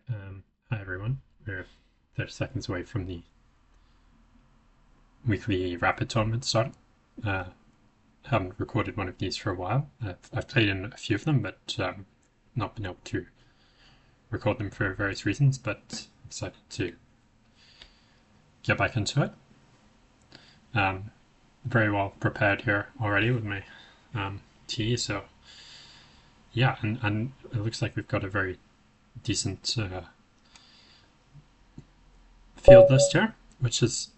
Hi everyone. We're 30 seconds away from the weekly rapid tournament starting. Haven't recorded one of these for a while. I've played in a few of them, but not been able to record them for various reasons, but excited to get back into it. Very well prepared here already with my tea, so yeah, and it looks like we've got a very decent field list here, which is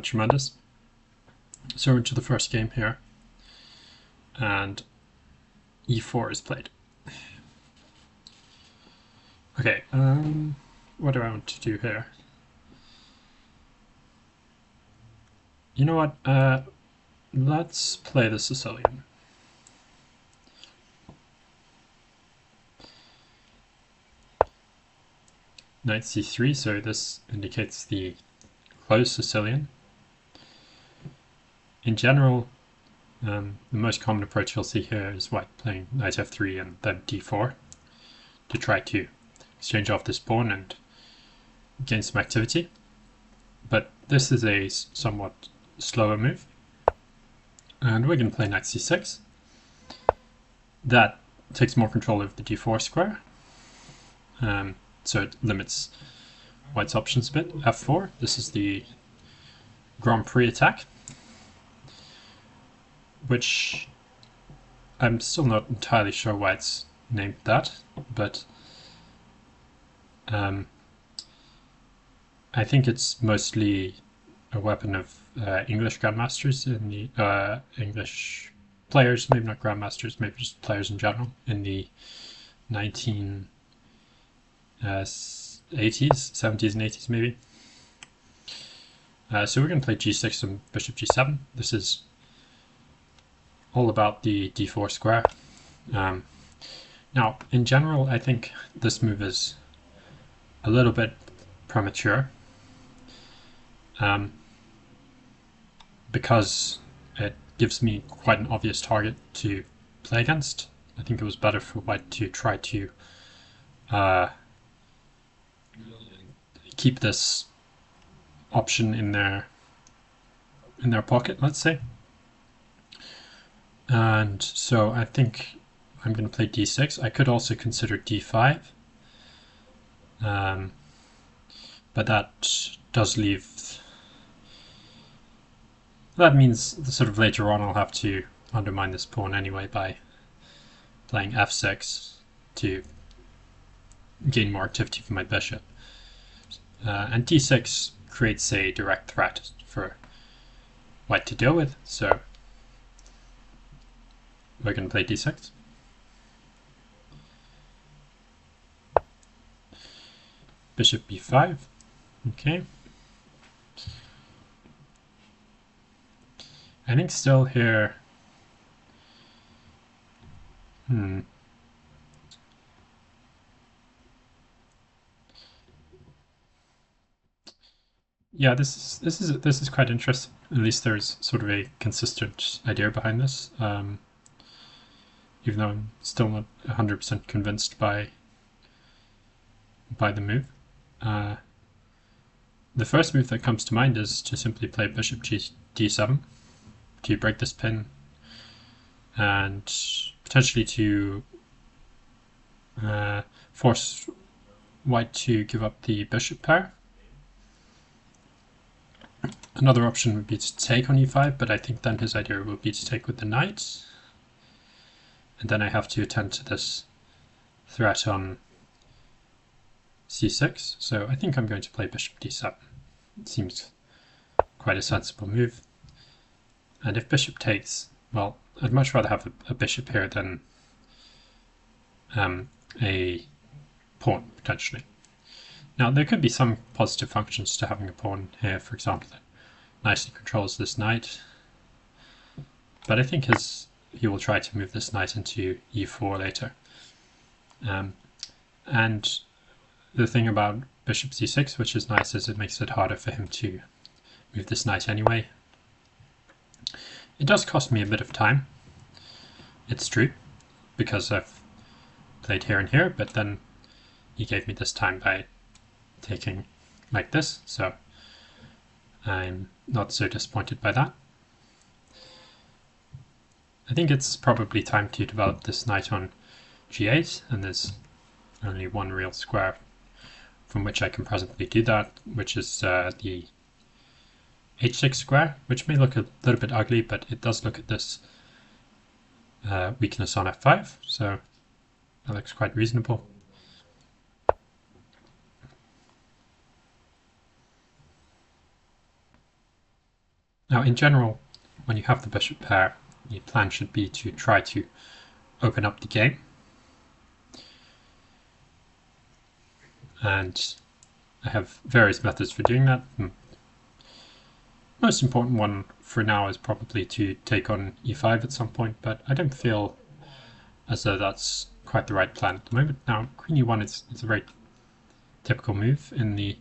tremendous. So we're into the first game here, and e4 is played. Okay, what do I want to do here? You know what, let's play the Sicilian. Knight c3, so this indicates the closed Sicilian. In general, the most common approach you'll see here is white playing knight f3 and then d4 to try to exchange off this pawn and gain some activity. But this is a somewhat slower move, and we're going to play knight c6. That takes more control over the d4 square, so it limits white's options a bit. f4, this is the Grand Prix attack, which I'm still not entirely sure why it's named that, but I think it's mostly a weapon of English grandmasters in the English players, maybe not grandmasters, maybe just players in general in the 1980s, 70s and 80s maybe. So we're going to play g6 and bishop g7. This is all about the d4 square. Now, in general, I think this move is a little bit premature, because it gives me quite an obvious target to play against. I think it was better for white to try to keep this option in their pocket, let's say. And so I think I'm going to play d6. I could also consider d5, but that does leave. That means sort of later on I'll have to undermine this pawn anyway by playing f6 to gain more activity for my bishop. And d6 creates a direct threat for white to deal with, so we're going to play d6. Bishop b5. Okay. I think still here. Yeah, this is quite interesting. At least there's sort of a consistent idea behind this. Even though I'm still not 100% convinced by the move. The first move that comes to mind is to simply play bishop d7 to break this pin and potentially to force white to give up the bishop pair. Another option would be to take on e5, but I think then his idea will be to take with the knight. And then I have to attend to this threat on c6. So I think I'm going to play bishop d7. It seems quite a sensible move. And if bishop takes, well, I'd much rather have a bishop here than a pawn, potentially. Now, there could be some positive functions to having a pawn here, for example, that nicely controls this knight. But I think he will try to move this knight into e4 later. And the thing about bishop c6, which is nice, is it makes it harder for him to move this knight anyway. It does cost me a bit of time, it's true, because I've played here and here, but then he gave me this time by taking like this, so I'm not so disappointed by that. I think it's probably time to develop this knight on g8, and there's only one real square from which I can presently do that, which is the h6 square, which may look a little bit ugly, but it does look at this weakness on f5, so that looks quite reasonable. Now, in general, when you have the bishop pair, the plan should be to try to open up the game. And I have various methods for doing that. The most important one for now is probably to take on e5 at some point, but I don't feel as though that's quite the right plan at the moment. Now, queen e1 is a very typical move in the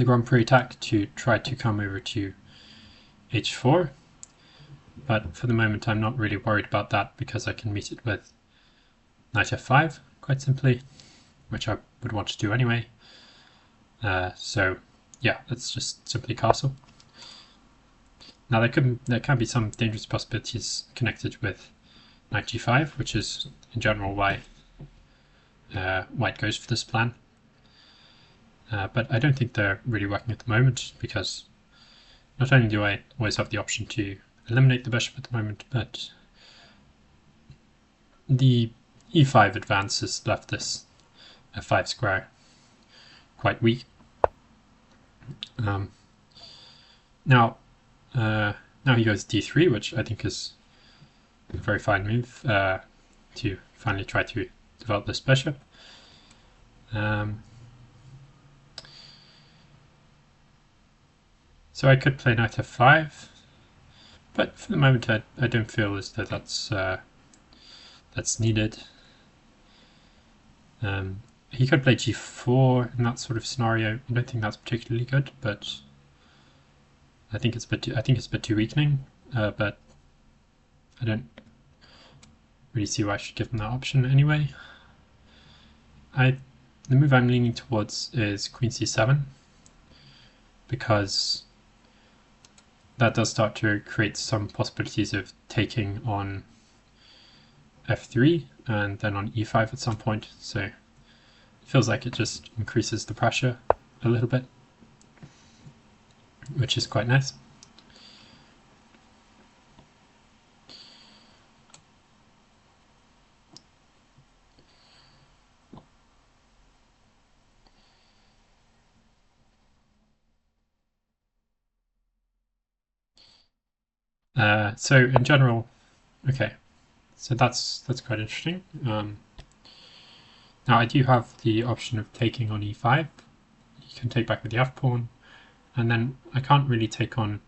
Grand Prix attack to try to come over to h4, but for the moment I'm not really worried about that because I can meet it with knight f5 quite simply, which I would want to do anyway. So yeah, let's just simply castle. Now there can be some dangerous possibilities connected with knight g5, which is in general why white goes for this plan. But I don't think they're really working at the moment, because not only do I always have the option to eliminate the bishop at the moment, but the e5 advance has left this f5 square quite weak. Now he goes d3, which I think is a very fine move to finally try to develop this bishop. So I could play knight f5, but for the moment I don't feel as though that's needed. He could play g4 in that sort of scenario. I don't think that's particularly good, but I think it's a bit too weakening. But I don't really see why I should give him that option anyway. The move I'm leaning towards is queen c7, because that does start to create some possibilities of taking on f3 and then on e5 at some point, so it feels like it just increases the pressure a little bit, which is quite nice. So in general, okay, so that's quite interesting. Now I do have the option of taking on e5. You can take back with the f pawn, and then I can't really take on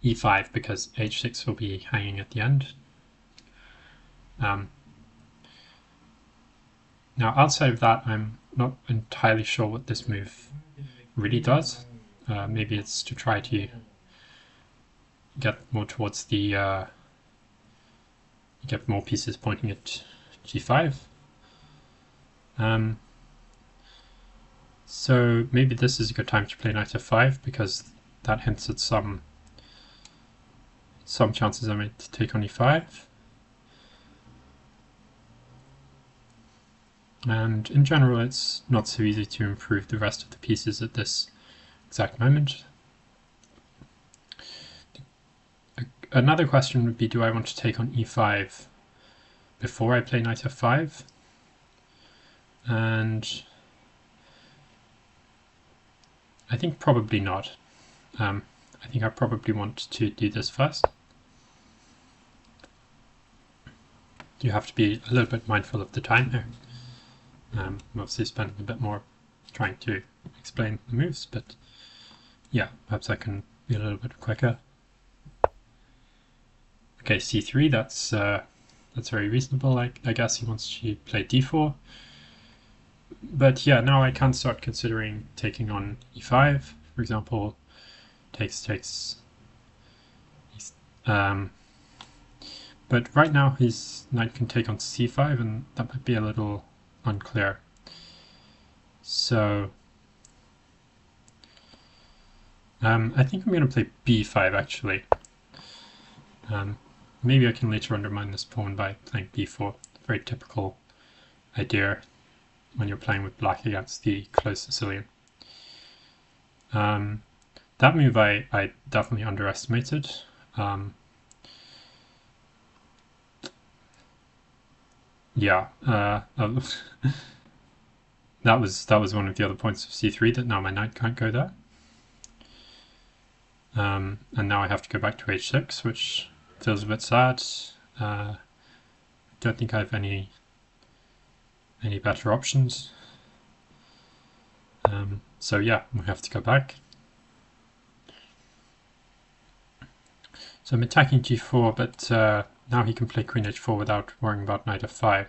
e5 because h6 will be hanging at the end. Now outside of that, I'm not entirely sure what this move really does. Maybe it's to try to get more towards the get more pieces pointing at g5. So maybe this is a good time to play knight f5, because that hints at some chances I made to take on e5. And in general, it's not so easy to improve the rest of the pieces at this exact moment. Another question would be, do I want to take on e5 before I play knight f5? And I think probably not. I think I probably want to do this first. You have to be a little bit mindful of the time here. I'm obviously spending a bit more trying to explain the moves, but yeah, perhaps I can be a little bit quicker. Okay, c3, that's very reasonable. I guess he wants to play d4. But yeah, now I can start considering taking on e5, for example, takes. But but right now his knight can take on c5, and that might be a little unclear. So I think I'm going to play b5 actually. Maybe I can later undermine this pawn by playing b4. Very typical idea when you're playing with black against the closed Sicilian. That move I definitely underestimated. Yeah, that was one of the other points of c3, that now my knight can't go there. And now I have to go back to h6, which feels a bit sad. Don't think I have any better options. So yeah, we have to go back. So I'm attacking g4, but now he can play queen h4 without worrying about knight f5.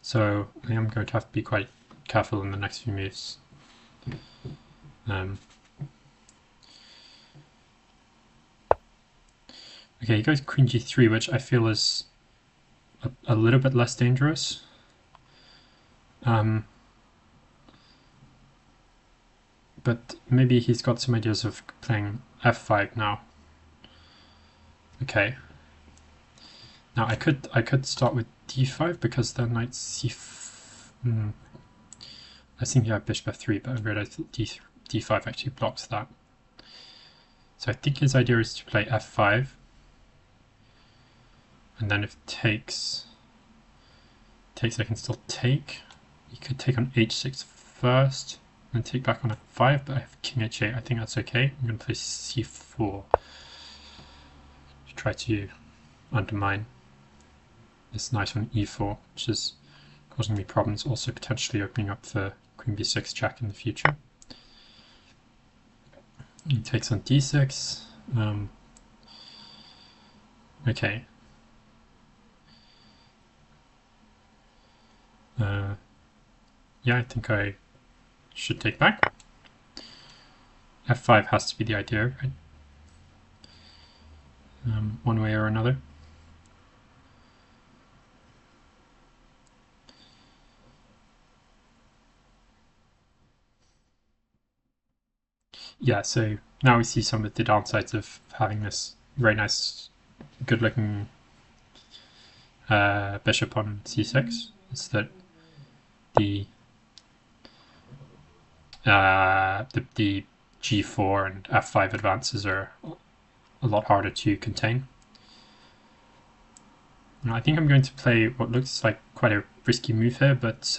So I am going to have to be quite careful in the next few moves. Okay, he goes queen g3, which I feel is a little bit less dangerous. But maybe he's got some ideas of playing f5 now. Okay. Now I could start with d5 because then knight c5. I was thinking I have bishop f3, but I realized that d5 actually blocks that. So I think his idea is to play f5, and then if takes I can still take. He could take on h6 first, and take back on f5, but I have king h8. I think that's okay. I'm going to play c4 to try to undermine this knight on e4, which is causing me problems, also potentially opening up for queen b6 check in the future. He takes on d6. Okay. Yeah, I think I should take back. f5 has to be the idea, right? One way or another. Yeah, so now we see some of the downsides of having this very nice, good-looking bishop on c6. It's that the g4 and f5 advances are a lot harder to contain. Now, I think I'm going to play what looks like quite a risky move here, but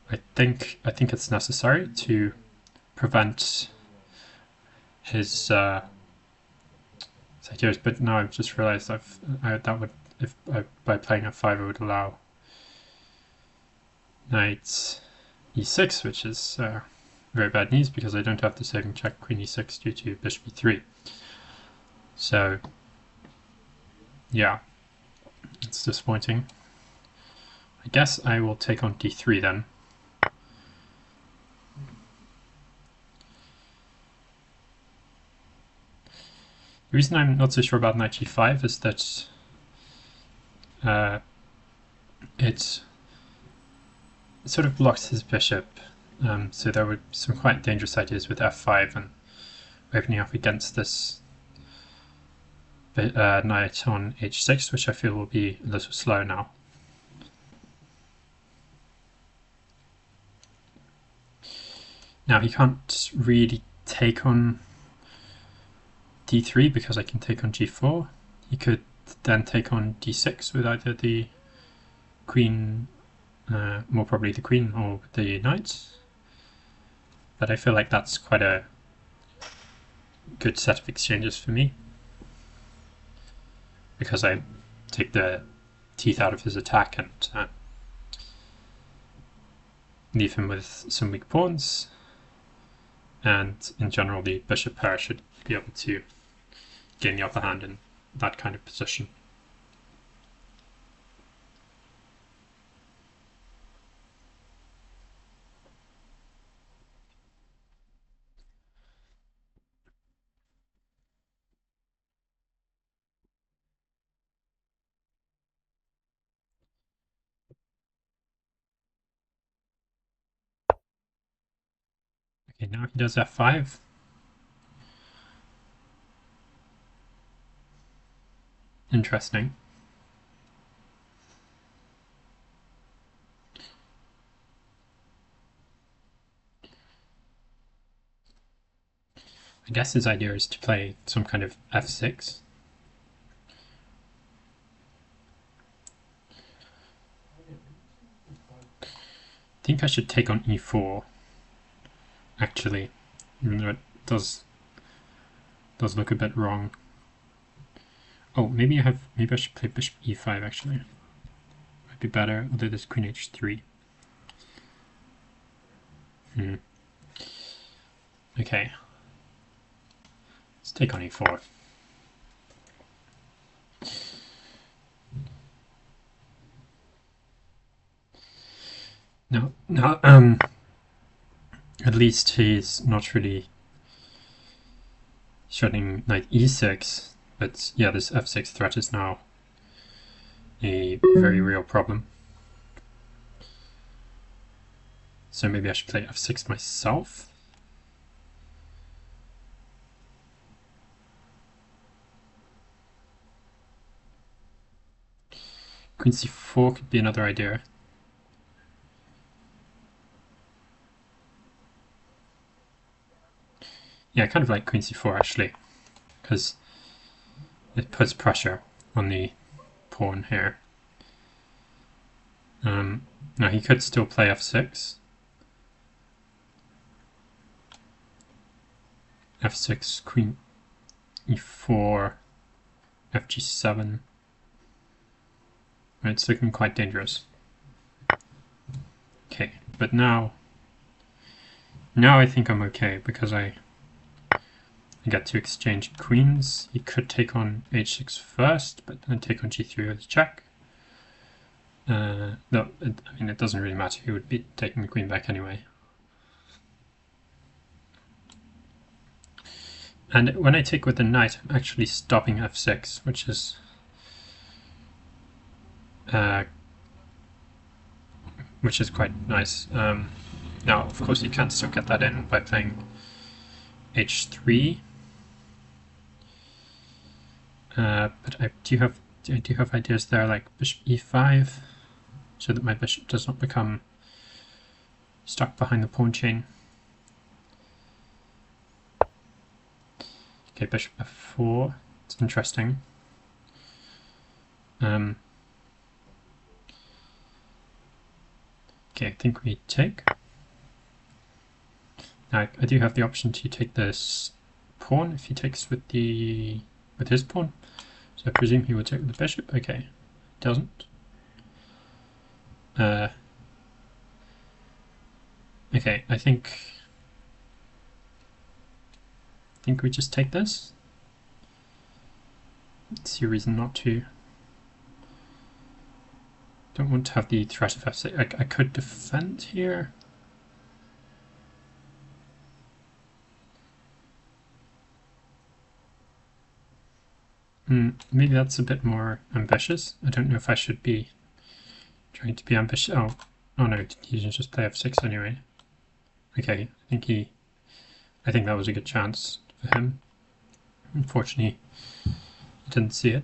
I think it's necessary to prevent his ideas. But now I've just realized that would, by playing f5 I would allow knight e6, which is very bad news because I don't have the saving check queen e6 due to bishop e3. So yeah, it's disappointing. I guess I will take on d3 then. The reason I'm not so sure about knight g5 is that it sort of blocks his bishop, so there were some quite dangerous ideas with f5 and opening up against this knight on h6, which I feel will be a little slow now. Now he can't really take on d3 because I can take on g4. He could then take on d6 with either the queen, more probably the queen, or the knight. But I feel like that's quite a good set of exchanges for me, because I take the teeth out of his attack and leave him with some weak pawns, and in general the bishop pair should be able to gain the upper hand in that kind of position. Okay, now he does f5. Interesting. I guess his idea is to play some kind of f6. I think I should take on e4, actually, even though it does look a bit wrong. Oh, maybe I should play bishop e5 actually. Might be better, although there's queen h3. Okay. Let's take on e4. Now, at least he's not really shutting knight e6, but yeah, this f6 threat is now a very real problem. So maybe I should play f6 myself. Queen c4 could be another idea. Yeah, I kind of like queen c4 actually, because it puts pressure on the pawn here. Now he could still play f6. f6, queen e4, fg7. It's looking quite dangerous. Okay, but now I think I'm okay, because I get to exchange queens. He could take on h6 first, but then take on g3 with a check. No, I mean, it doesn't really matter. He would be taking the queen back anyway. And when I take with the knight, I'm actually stopping f6, which is quite nice. Now, of course, you can still get that in by playing h3. But I do have ideas there, like bishop e5, so that my bishop does not become stuck behind the pawn chain. Okay, bishop f4. It's interesting. Okay, I think we take. Now I do have the option to take this pawn if he takes with his pawn. So I presume he would take with the bishop. Okay, doesn't. Okay, I think we just take this. Let's see a reason not to. Don't want to have the threat of f6. I could defend here. Maybe that's a bit more ambitious. I don't know if I should be trying to be ambitious. Oh no, he can just play f6 anyway. Okay, I think that was a good chance for him. Unfortunately, I didn't see it.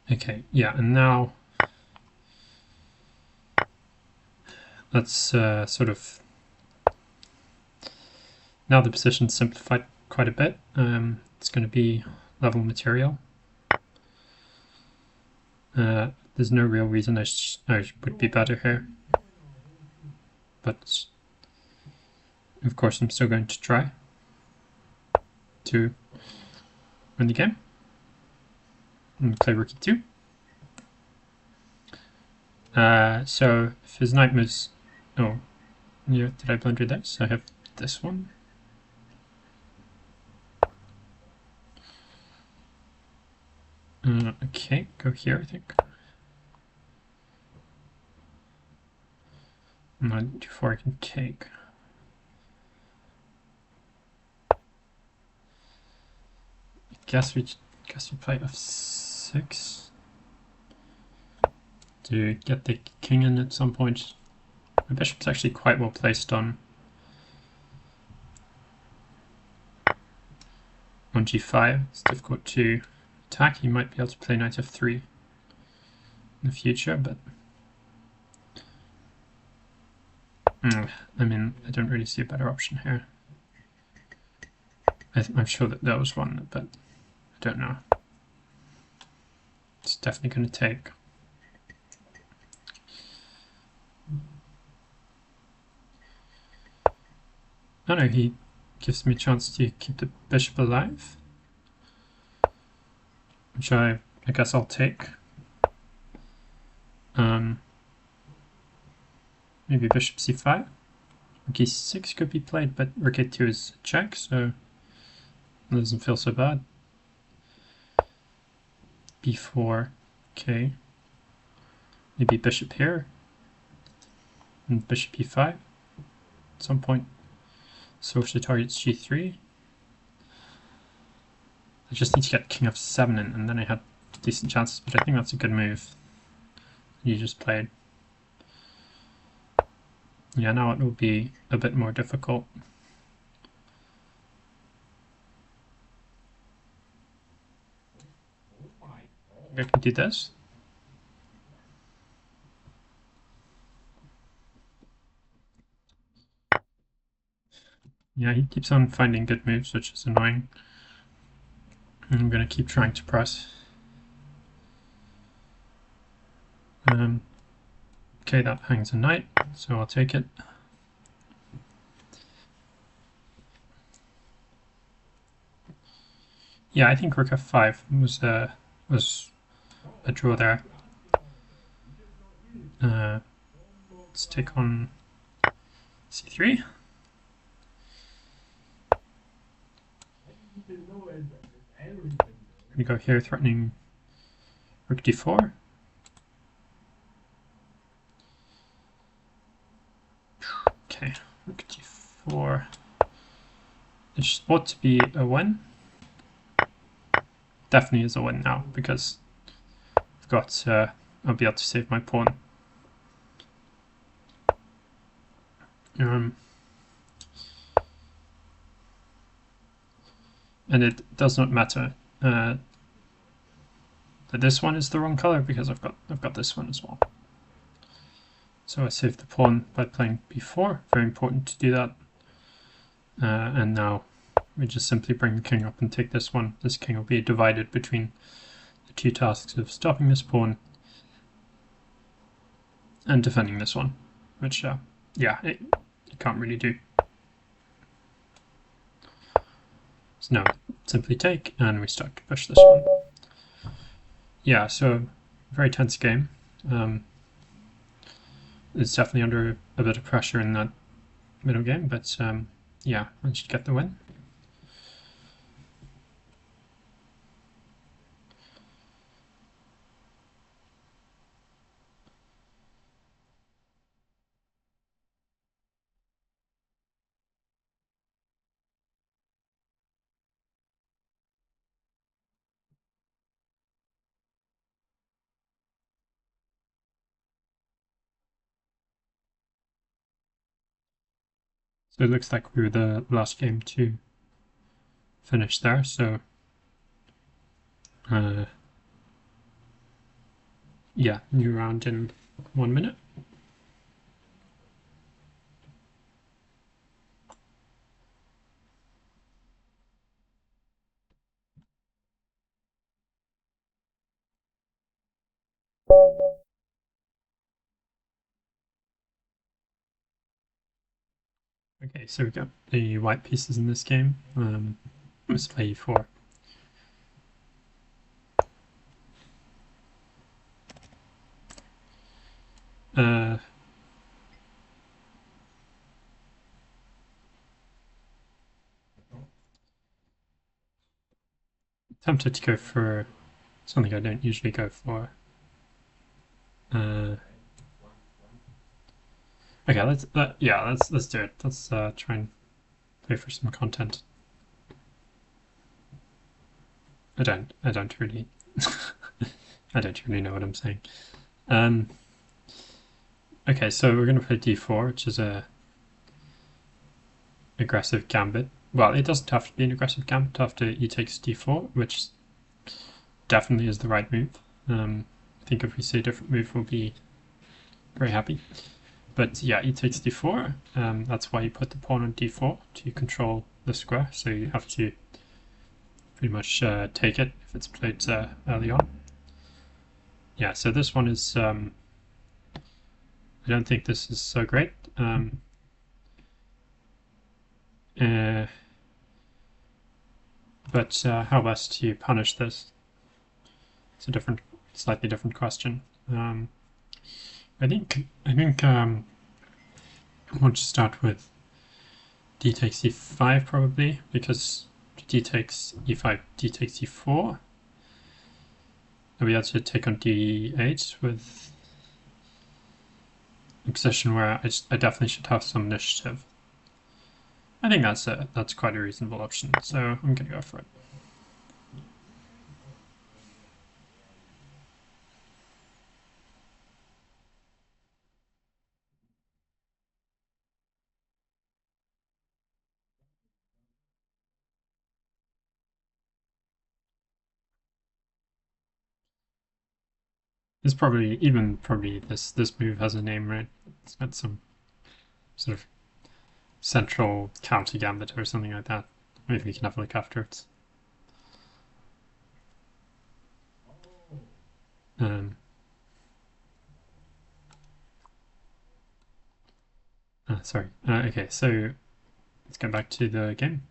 Okay, yeah, and now let's sort of. Now the position's simplified quite a bit. It's going to be level material. There's no real reason I would be better here. But of course I'm still going to try to win the game. And play rook e2. So if his knight moves... Oh, yeah, did I blunder this? I have this one. Okay, go here, I think. Not too far I can take. Guess we play f6 to get the king in at some point. My bishop's actually quite well placed on g5. It's difficult to attack. He might be able to play knight f3 in the future, but I mean, I don't really see a better option here. I'm sure that there was one, but I don't know. It's definitely going to take. Oh no, he gives me a chance to keep the bishop alive, which I guess I'll take. Maybe bishop c5. Rook e6 could be played, but rook a2 is a check, so it doesn't feel so bad. b4, okay. Maybe bishop here, and bishop e5 at some point. Switch the target's g3. I just need to get king f7 in, and then I had decent chances, but I think that's a good move you just played. Yeah, now it will be a bit more difficult. I can do this. Yeah, he keeps on finding good moves, which is annoying. And I'm going to keep trying to press. Okay, that hangs a knight, so I'll take it. Yeah, I think rook f5 was a draw there. Let's take on c3. We go here, threatening rook d4. Okay, rook d4. It ought to be a win. Definitely is a win now, because I've got, I'll be able to save my pawn. And it does not matter that this one is the wrong color, because I've got this one as well. So I saved the pawn by playing b4. Very important to do that. And now we just simply bring the king up and take this one. This king will be divided between the two tasks of stopping this pawn and defending this one, which yeah, it can't really do. So now simply take, and we start to push this one. Yeah, so very tense game. It's definitely under a bit of pressure in that middle game, but yeah, managed to get the win. So it looks like we were the last game to finish there, so yeah, new round in 1 minute. Okay, so we got the white pieces in this game. Let's play e4. Tempted to go for something I don't usually go for. Okay, let's do it. Let's try and play for some content. I don't really I don't really know what I'm saying. Okay, so we're going to play d4, which is a aggressive gambit. Well, it doesn't have to be an aggressive gambit after e takes d4, which definitely is the right move. I think if we say a different move, we'll be very happy. But yeah, e takes d4. That's why you put the pawn on d4 to control the square. So you have to pretty much take it if it's played early on. Yeah, so this one is. I don't think this is so great. But how best to punish this? It's a slightly different question. I think I want to start with d takes e5 probably, because d takes e5, d takes e4. And we have to take on d8 with a position where I definitely should have some initiative. I think that's quite a reasonable option, so I'm gonna go for it. It's probably this move has a name, right? It's got some sort of central counter gambit or something like that. Maybe we can have a look after it. Sorry. Okay, so let's go back to the game.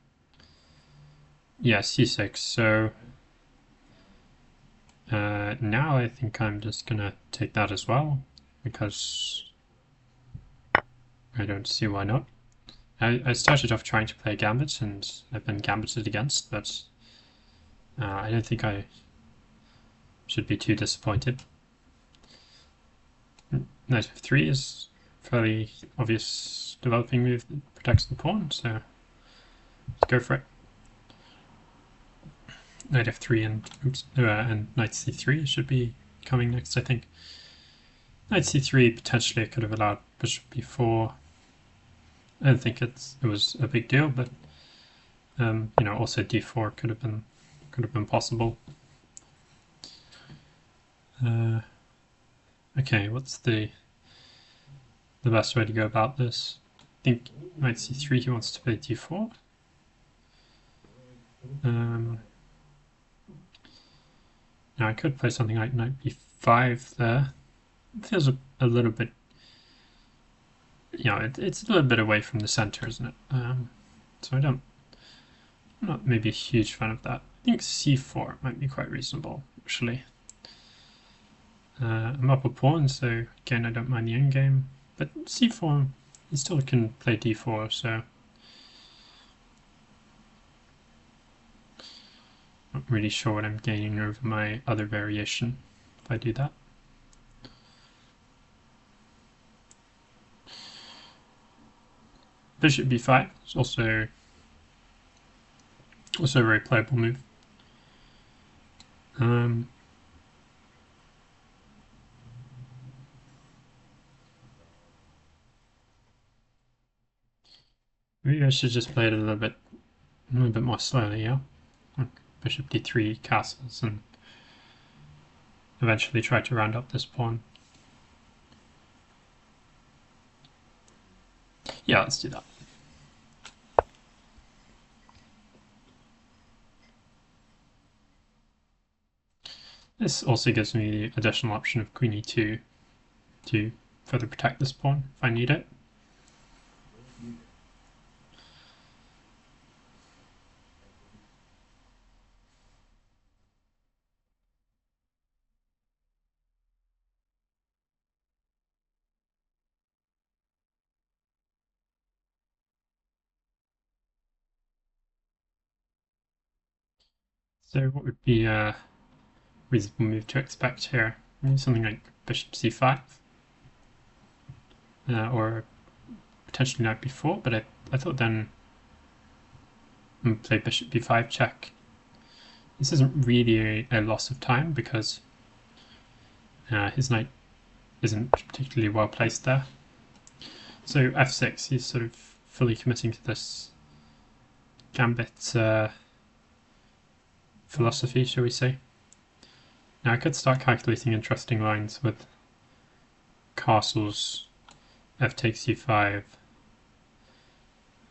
Yeah, c6. So now I think I'm just gonna take that as well, because I don't see why not. I started off trying to play gambit, and I've been gambited against, but I don't think I should be too disappointed. Knight f3 is a fairly obvious developing move that protects the pawn, so let's go for it. Knight f3 and knight c3 should be coming next, I think. Knight c3 potentially I could have allowed bishop b4. I don't think it was a big deal, but also d4 could have been possible. Okay, what's the best way to go about this? I think knight c3 he wants to play d4. Now I could play something like knight b5 there. It feels a little bit, it's a little bit away from the center, isn't it? So I'm not maybe a huge fan of that. I think c4 might be quite reasonable, actually. I'm up a pawn, so again I don't mind the endgame. But c4, you still can play d4, so not really sure what I'm gaining over my other variation if I do that. Bishop b5 is also a very playable move. Maybe I should just play it a little bit more slowly, yeah? Like bishop d3 castles and eventually try to round up this pawn. Yeah, let's do that. This also gives me the additional option of queen e2 to further protect this pawn if I need it. So what would be a reasonable move to expect here? Maybe something like bishop c5, or potentially knight b4, but I thought then play bishop b5 check. This isn't really a loss of time because his knight isn't particularly well placed there. So f6, he's sort of fully committing to this gambit philosophy, shall we say. Now I could start calculating interesting lines with castles, f takes e5,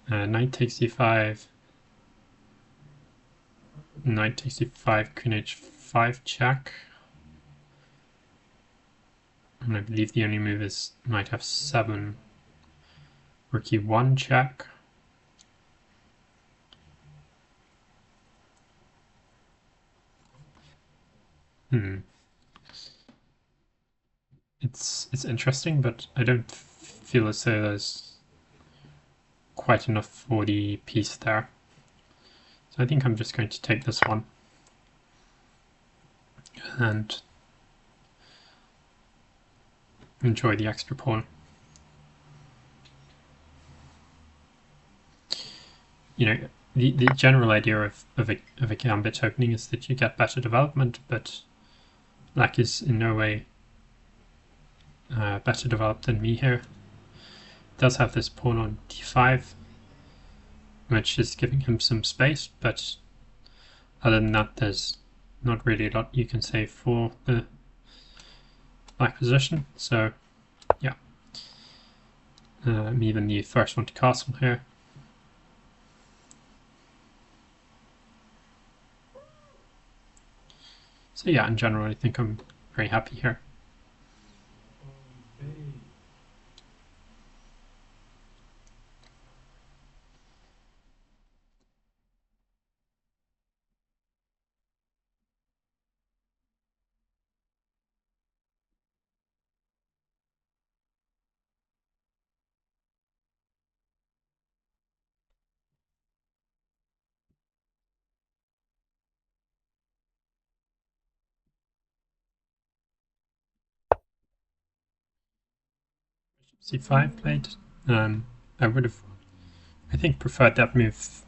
knight takes e5, knight takes e5, queen h5 check. And I believe the only move is knight f7, rook e1 check. It's interesting, but I don't feel as though there's quite enough for the piece there. So I think I'm just going to take this one and enjoy the extra pawn. You know, the general idea of a gambit opening is that you get better development, but Black is in no way better developed than me here. It does have this pawn on d5, which is giving him some space, but other than that, there's not really a lot you can say for the Black position. So, yeah, even the first one to castle here. So yeah, in general, I think I'm very happy here. c5 played. I would have, I think, preferred that move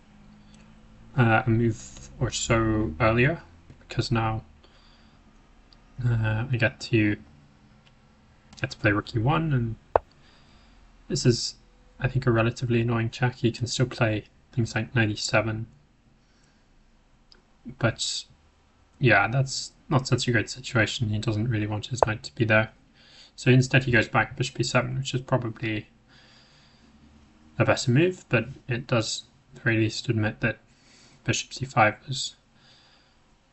a move or so earlier, because now I get to play rook e1, and this is, I think, a relatively annoying check. He can still play things like knight e7, but yeah, that's not such a great situation. He doesn't really want his knight to be there. So instead he goes back bishop e7, which is probably a better move, but it does at the very least admit that bishop c5 is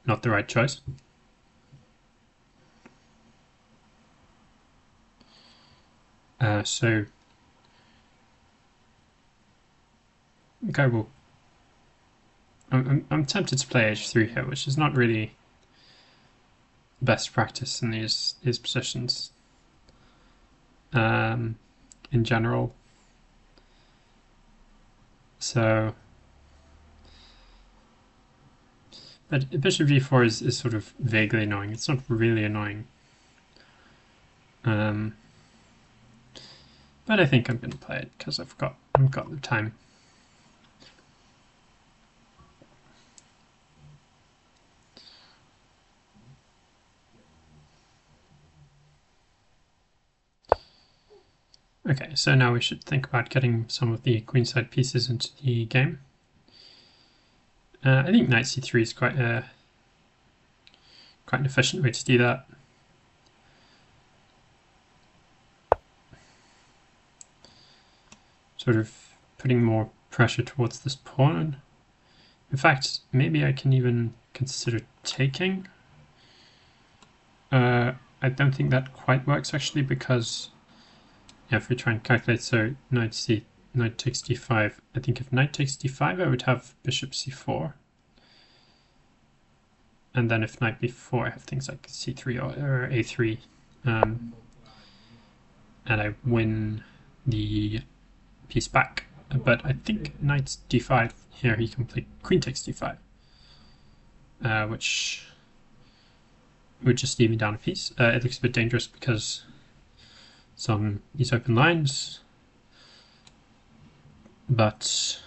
not the right choice. So I think I will. I'm tempted to play h3 here, which is not really best practice in these positions. In general. So, but bishop g4 is sort of vaguely annoying. It's not really annoying. But I think I'm going to play it because I've got the time. Okay, so now we should think about getting some of the queenside pieces into the game. I think knight c3 is quite an efficient way to do that. Sort of putting more pressure towards this pawn. In fact, maybe I can even consider taking. I don't think that quite works actually, because yeah, if we try and calculate, so knight takes d5. I think if knight takes d5, I would have bishop c4. And then if knight b4, I have things like c3 or a3. And I win the piece back. But I think knight d5 here, he can play queen takes d5. Which would just leave me down a piece. It looks a bit dangerous because some these open lines, but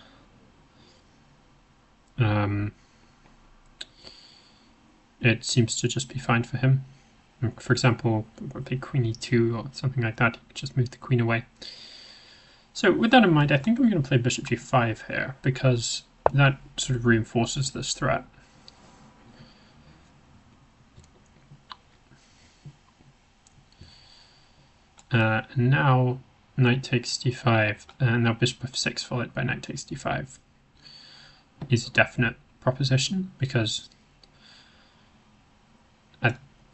it seems to just be fine for him. For example, play queen e2 or something like that. You could just move the queen away. So with that in mind, I think I'm going to play bishop g5 here, because that sort of reinforces this threat. And now knight takes d5, and now bishop f6 followed by knight takes d5 is a definite proposition, because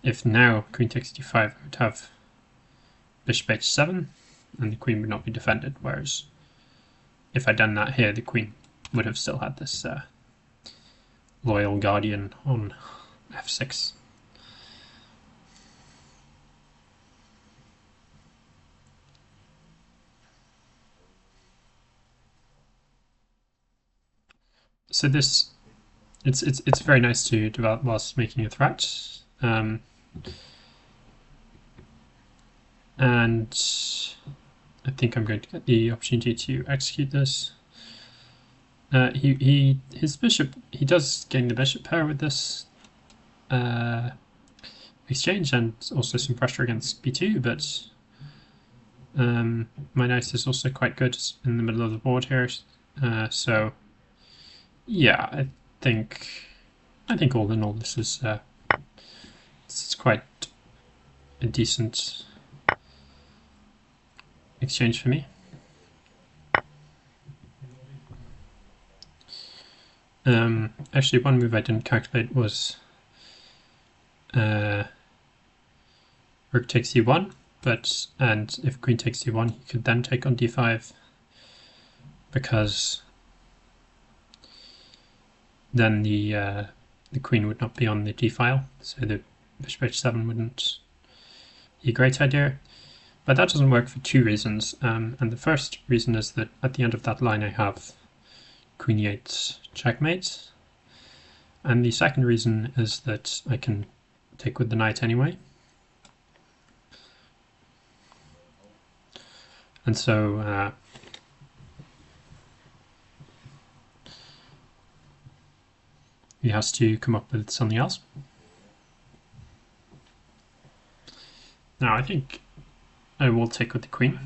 if now queen takes d5, I would have bishop h7, and the queen would not be defended, whereas if I'd done that here, the queen would have still had this loyal guardian on f6. So this, it's very nice to develop whilst making a threat, and I think I'm going to get the opportunity to execute this. His bishop, he does gain the bishop pair with this exchange, and also some pressure against b2, but my knight is also quite good in the middle of the board here, so yeah, I think all in all this is quite a decent exchange for me. Actually, one move I didn't calculate was rook takes e1, and if queen takes e1, he could then take on d5, because then the queen would not be on the d file, so the bishop h7 wouldn't be a great idea. But that doesn't work for two reasons, and the first reason is that at the end of that line I have queen e8 checkmate, and the second reason is that I can take with the knight anyway. And so he has to come up with something else. Now I think I will take with the queen.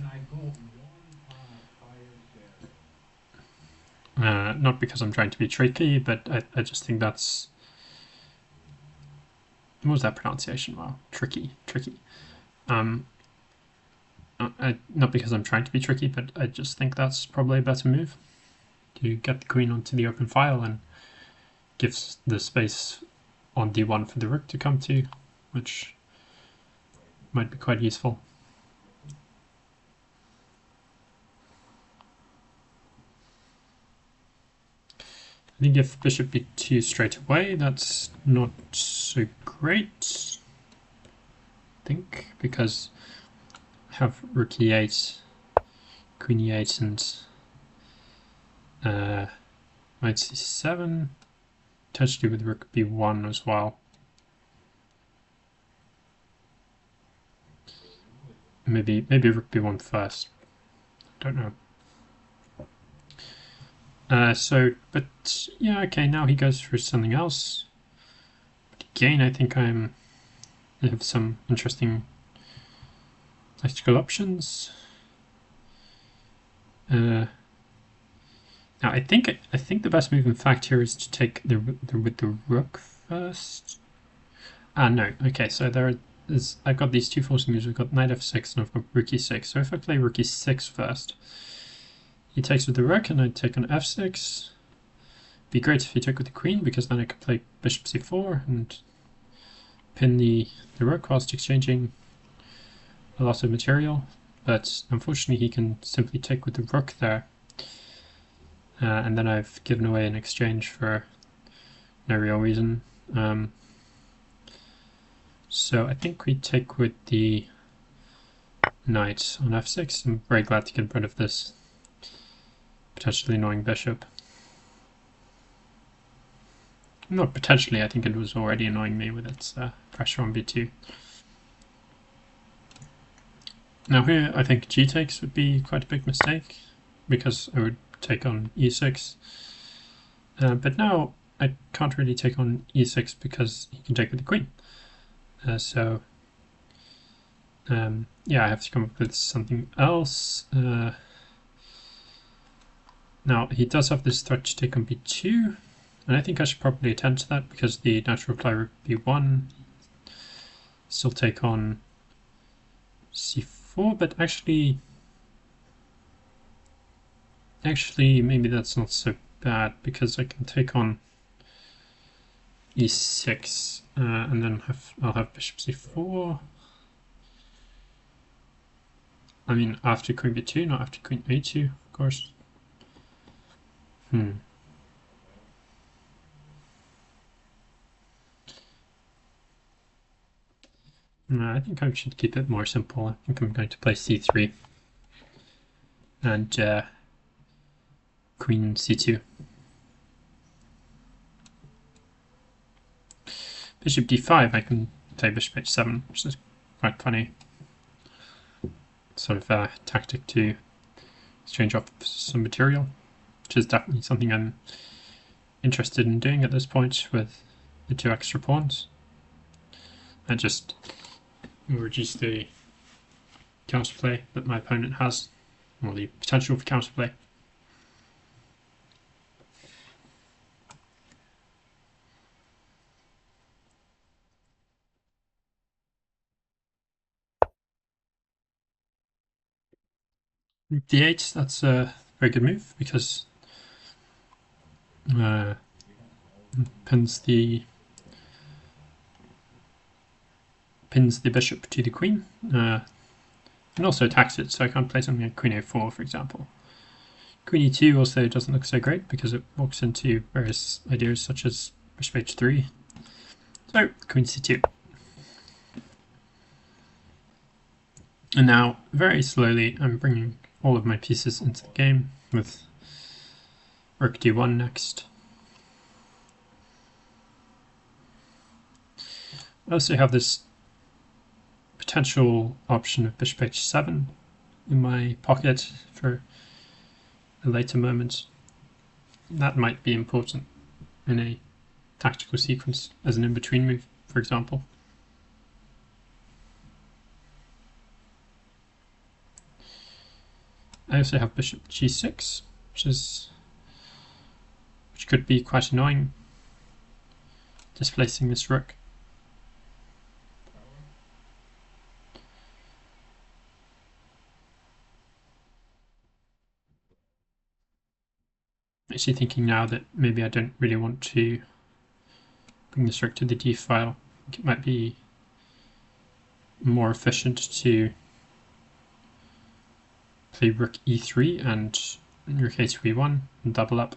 Not because I'm trying to be tricky, but I just think that's... What was that pronunciation? Wow, tricky. Not because I'm trying to be tricky, but I just think that's probably a better move, to get the queen onto the open file and gives the space on d1 for the rook to come to, which might be quite useful. I think if bishop b2 straight away, that's not so great, I think, because I have rook e8, queen e8, and knight c7, potentially with rook b1 as well. Maybe rook b1 first, don't know. But yeah, okay, now he goes for something else. But again, I think I have some interesting tactical options. Now I think the best move in fact here is to take with the rook first. No, okay, so I've got these two forcing moves. I've got knight f6 and I've got rook e6. So if I play rook e6 first, he takes with the rook and I take on f6. Be great if he took with the queen, because then I could play bishop c4 and pin the rook whilst exchanging a lot of material. But unfortunately he can simply take with the rook there. And then I've given away an exchange for no real reason. So I think we take with the knight on f6. I'm very glad to get rid of this potentially annoying bishop. Not potentially, I think it was already annoying me with its pressure on b2. Now here I think g takes would be quite a big mistake, because I would take on e6. But now I can't really take on e6 because he can take with the queen. So Yeah, I have to come up with something else. Now, he does have this threat to take on b2, and I think I should probably attend to that because the natural reply rook b1 still take on c4, but actually maybe that's not so bad because I can take on e6 and then I'll have bishop c4. I mean, after queen b2, not after queen a2, of course. I think I should keep it more simple. I think I'm going to play c3 and queen c2. Bishop d5, I can play bishop h7, which is quite funny. Sort of a tactic to exchange off some material, which is definitely something I'm interested in doing at this point with the 2 extra pawns. And just reduce the counterplay that my opponent has, or the potential for counterplay. d8, that's a very good move because pins the bishop to the queen, and also attacks it, so I can't play something like queen a4, for example. Queen e2 also doesn't look so great because it walks into various ideas such as bishop h3. So, queen c2. And now, very slowly, I'm bringing all of my pieces into the game with rook d1 next. I also have this potential option of bishop h7 in my pocket for a later moment. That might be important in a tactical sequence as an in-between move, for example. I also have bishop g6, which could be quite annoying, displacing this rook. Actually thinking now that maybe I don't really want to bring this rook to the d file. I think it might be more efficient to play rook e3 and rook a2 e1 and double up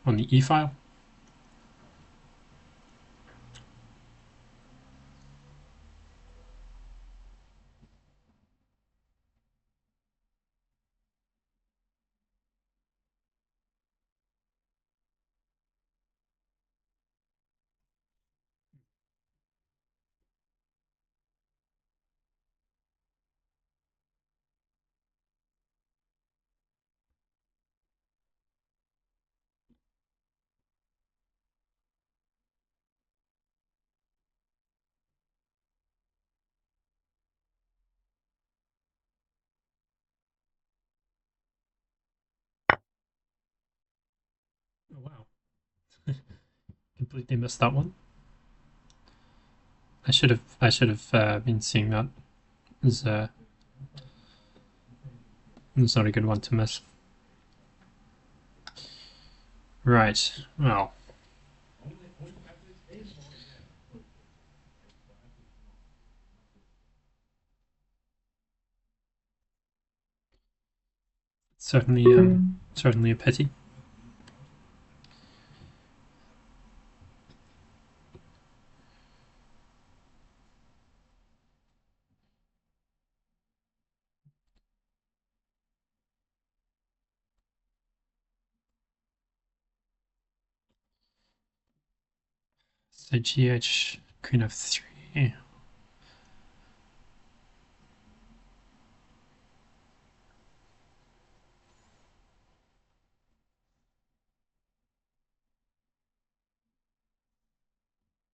on the e file. Oh wow, completely missed that one. I should have been seeing that as it's not a good one to miss. Right, well. Certainly a pity. So GH, queen f3.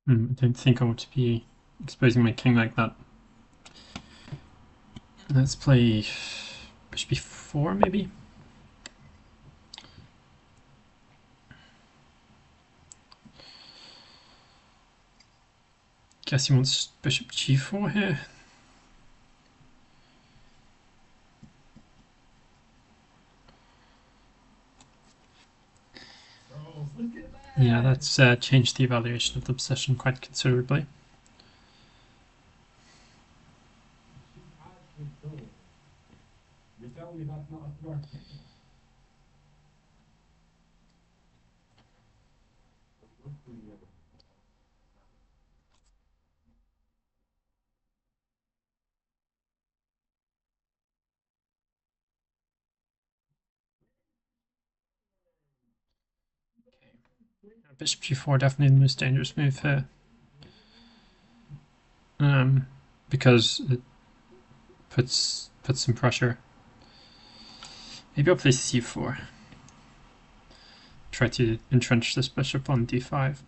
I don't think I want to be exposing my king like that. Let's play bishop b4 maybe. Guess he wants bishop g4 here. Yeah, that's changed the evaluation of the position quite considerably. Bishop g4 definitely the most dangerous move here. Because it puts some pressure. Maybe I'll play c4. Try to entrench this bishop on d5.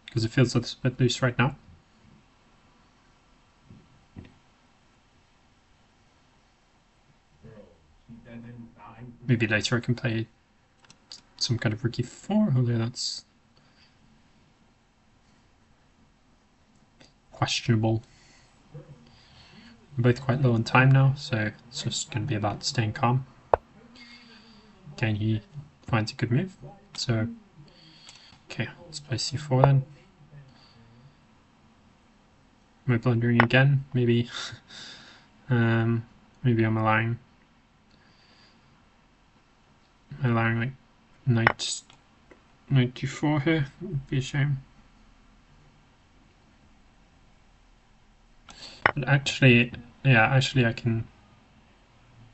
Because it feels a bit loose right now. Maybe later I can play some kind of rook e4, although that's questionable. We're both quite low on time now, so it's just going to be about staying calm. Again, he finds a good move. So, okay, let's play c4 then. Am I blundering again? Maybe. Maybe I'm allowing like knight d4 here. Would be a shame. But actually, yeah, I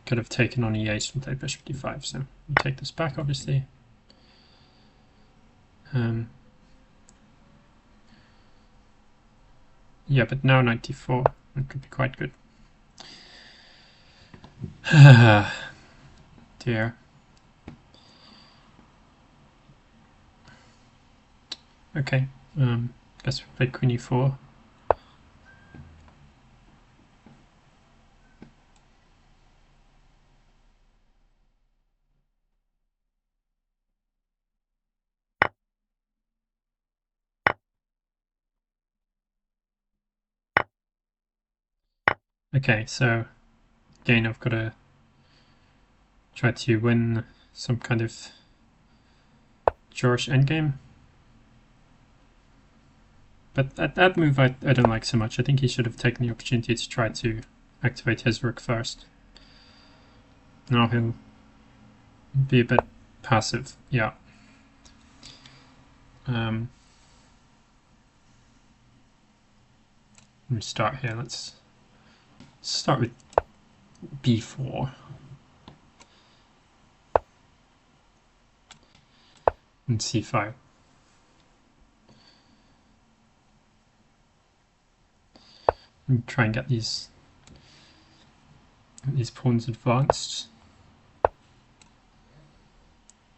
could have taken on e8 and played bishop d5. So we'll take this back, obviously. Yeah, but now knight d4, that could be quite good. Dear. Okay, guess we played queen e4. Okay, so again I've got to try to win some kind of Tarrasch endgame. But that move I don't like so much. I think he should have taken the opportunity to try to activate his rook first. Now he'll be a bit passive, yeah. Let me start here. Let's start with b4. And c5. And try and get these pawns advanced.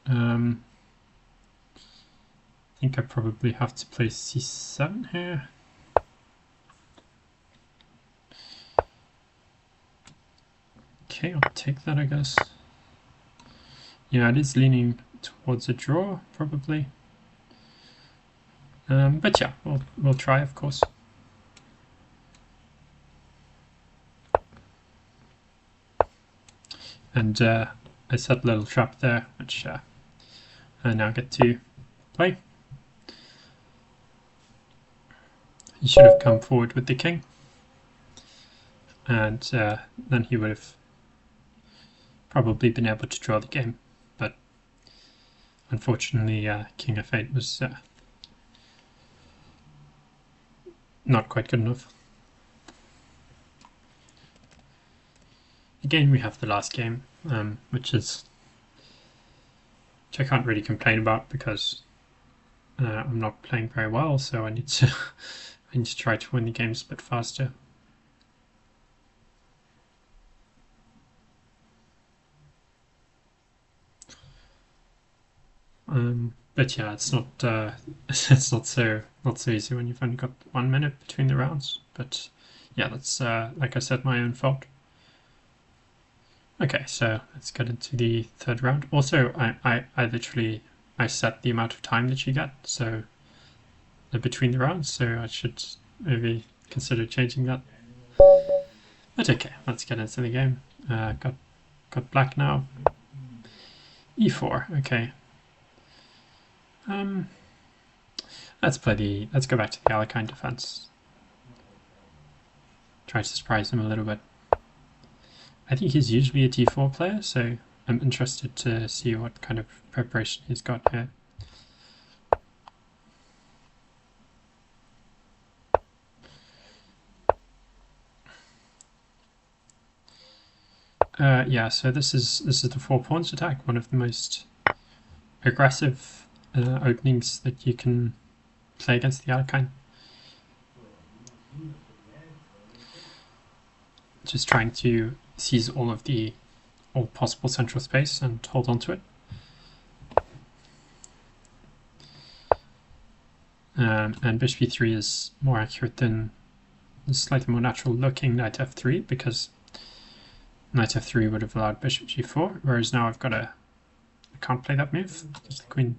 I think I probably have to play c7 here. Okay, I'll take that, I guess. Yeah, it is leaning towards a draw, probably. But yeah, we'll try, of course. And I set a little trap there, which I now get to play. He should have come forward with the king. And then he would have probably been able to draw the game. But unfortunately, king f8 was not quite good enough. Again, we have the last game, which I can't really complain about because I'm not playing very well, so I need to try to win the games a bit faster. But yeah, it's not it's not so easy when you've only got 1 minute between the rounds. But Yeah, that's, like I said, my own fault. Okay, so let's get into the third round. Also, I literally, I set the amount of time that you get, so between the rounds, so I should maybe consider changing that. But okay, let's get into the game. Got black now. E4, okay. Let's go back to the Alekhine defense. Try to surprise him a little bit. I think he's usually a d4 player, so I'm interested to see what kind of preparation he's got here. Yeah, so this is the 4 pawns attack, one of the most aggressive openings that you can play against the Alekhine. Just trying to seize all possible central space and hold on to it. And bishop e3 is more accurate than the slightly more natural looking knight f3, because knight f3 would have allowed bishop g4, whereas now I can't play that move because the queen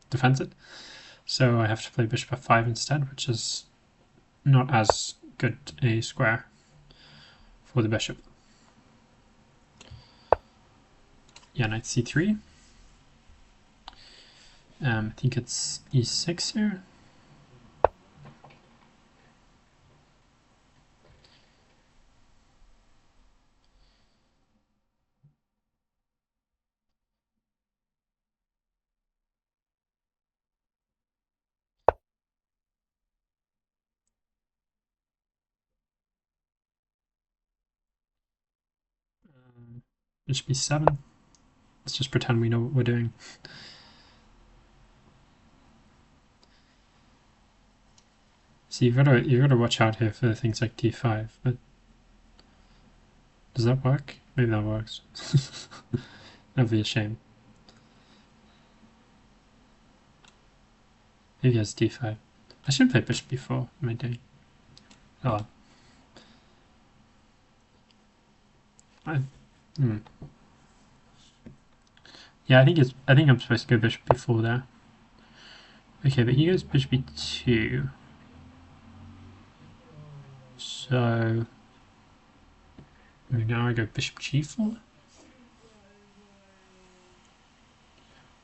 defends it. So I have to play bishop f5 instead, which is not as good a square for the bishop. Yeah, knight c3. I think it's e6 here. Bishop e7. Let's just pretend we know what we're doing. So you've got to watch out here for things like d5, but does that work? Maybe that works. That'd be a shame. Maybe he has d5. I should play bishop b4. Am I doing? Oh. Yeah, I think I'm supposed to go bishop b4 there. Okay, but he goes bishop b2. So now I go bishop g4.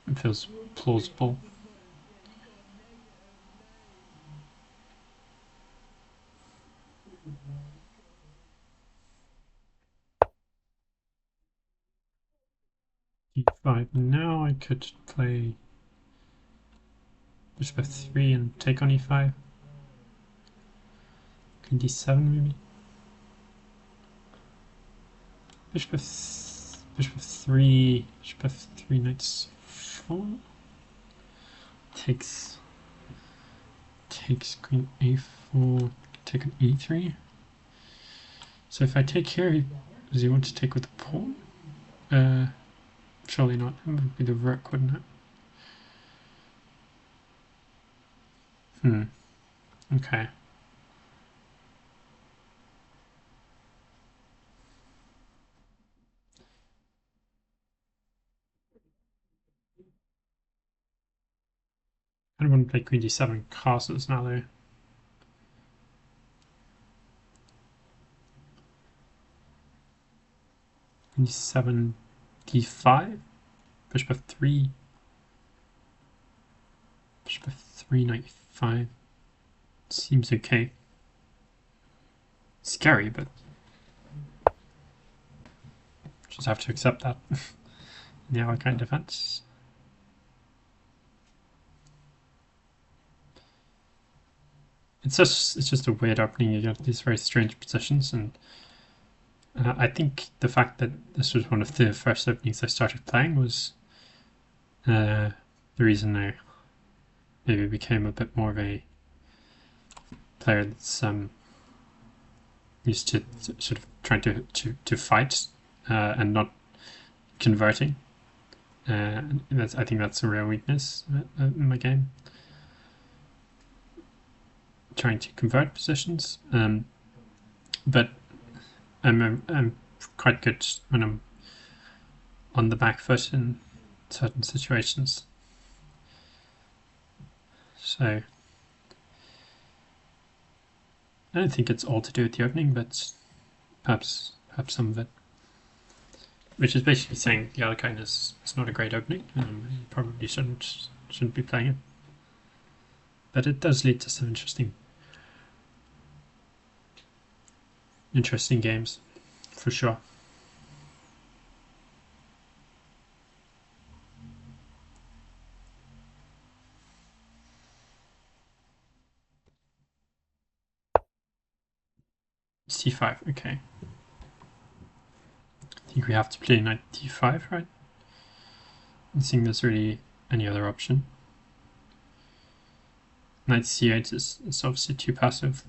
It feels plausible. d5. Now I could play bishop f3 and take on e5. Queen d7 maybe. Bishop f3, knight 4. Takes queen a4, take on e3. So if I take here, does he want to take with the pawn? Surely not. It would be the rook, wouldn't it? Okay. I don't want to play queen d7 castles now though. Queen d7, d5, bishop f3, bishop f3, knight e5. Seems okay. Scary, but just have to accept that. In the Alekhine defense. It's just a weird opening. You get these very strange positions, and I think the fact that this was one of the first openings I started playing was the reason I maybe became a bit more of a player that's used to sort of trying to fight and not converting. I think that's a real weakness in my game. Trying to convert positions. but I'm quite good when I'm on the back foot in certain situations. So I don't think it's all to do with the opening, but perhaps some of it. Which is basically saying the Alekhine is not a great opening, and you probably shouldn't be playing it. But it does lead to some interesting games, for sure. C5, okay. I think we have to play knight d5, right? I think there's really any other option. Knight c8 is obviously too passive.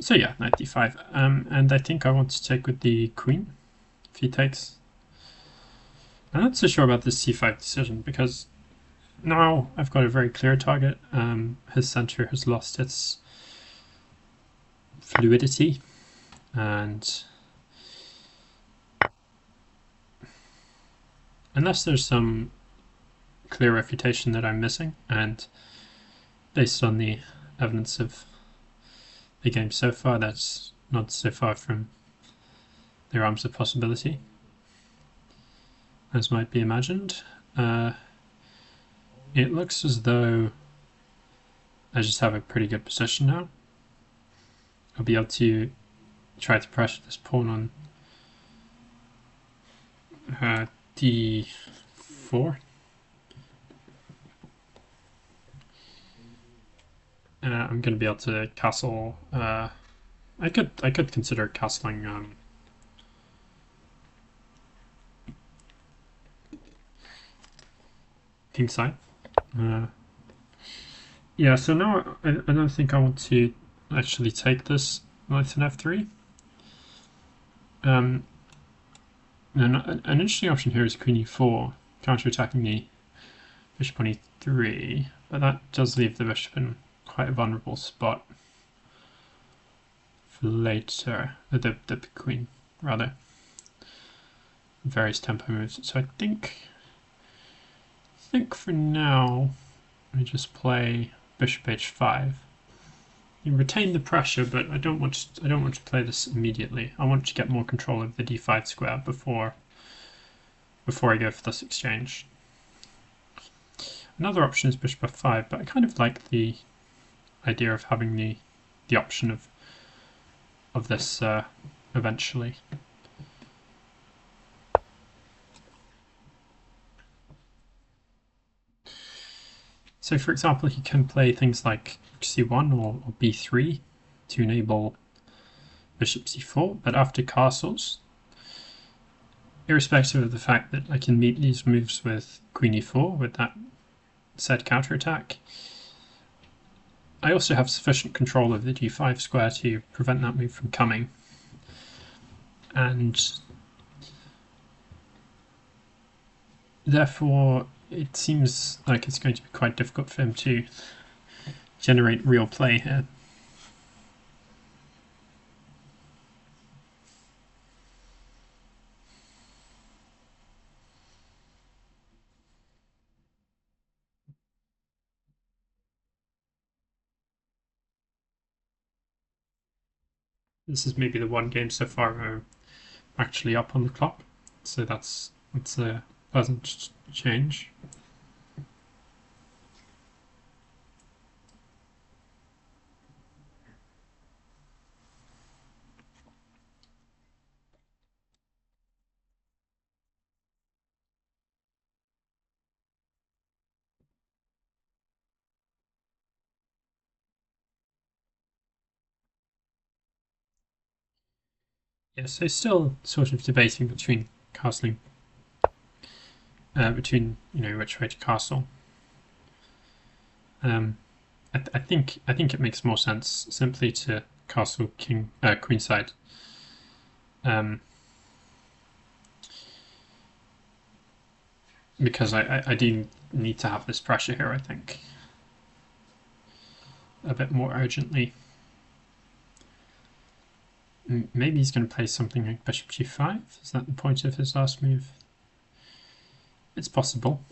So yeah, knight d5. And I think I want to take with the queen, if he takes. I'm not so sure about this c5 decision, because now I've got a very clear target. His center has lost its fluidity, and unless there's some clear refutation that I'm missing, and based on the evidence of the game so far, that's not so far from the realms of possibility as might be imagined. It looks as though I just have a pretty good position now. I'll be able to try to pressure this pawn on d4. I'm going to be able to castle. I could consider castling kingside. Yeah, so now I don't think I want to actually take this knight in f3. And an interesting option here is queen e4, counterattacking the bishop on e3, but that does leave the bishop in quite a vulnerable spot for later, the queen rather, various tempo moves. So I think for now we just play bishop h5. You retain the pressure, but I don't want to play this immediately. I want to get more control of the d5 square before I go for this exchange. Another option is bishop f5, but I kind of like the idea of having the option of this eventually. So for example, he can play things like c1 or b3 to enable bishop c4, but after castles, irrespective of the fact that I can meet these moves with queen e4 with that said counterattack, I also have sufficient control of the d5 square to prevent that move from coming. And therefore, it seems like it's going to be quite difficult for him to generate real play here. This is maybe the one game so far where I'm actually up on the clock, so that's a pleasant change. Yeah, so still sort of debating between castling, between which way to castle. I think it makes more sense simply to castle queenside. Because I do need to have this pressure here, I think, a bit more urgently. Maybe he's going to play something like bishop g5. Is that the point of his last move? It's possible.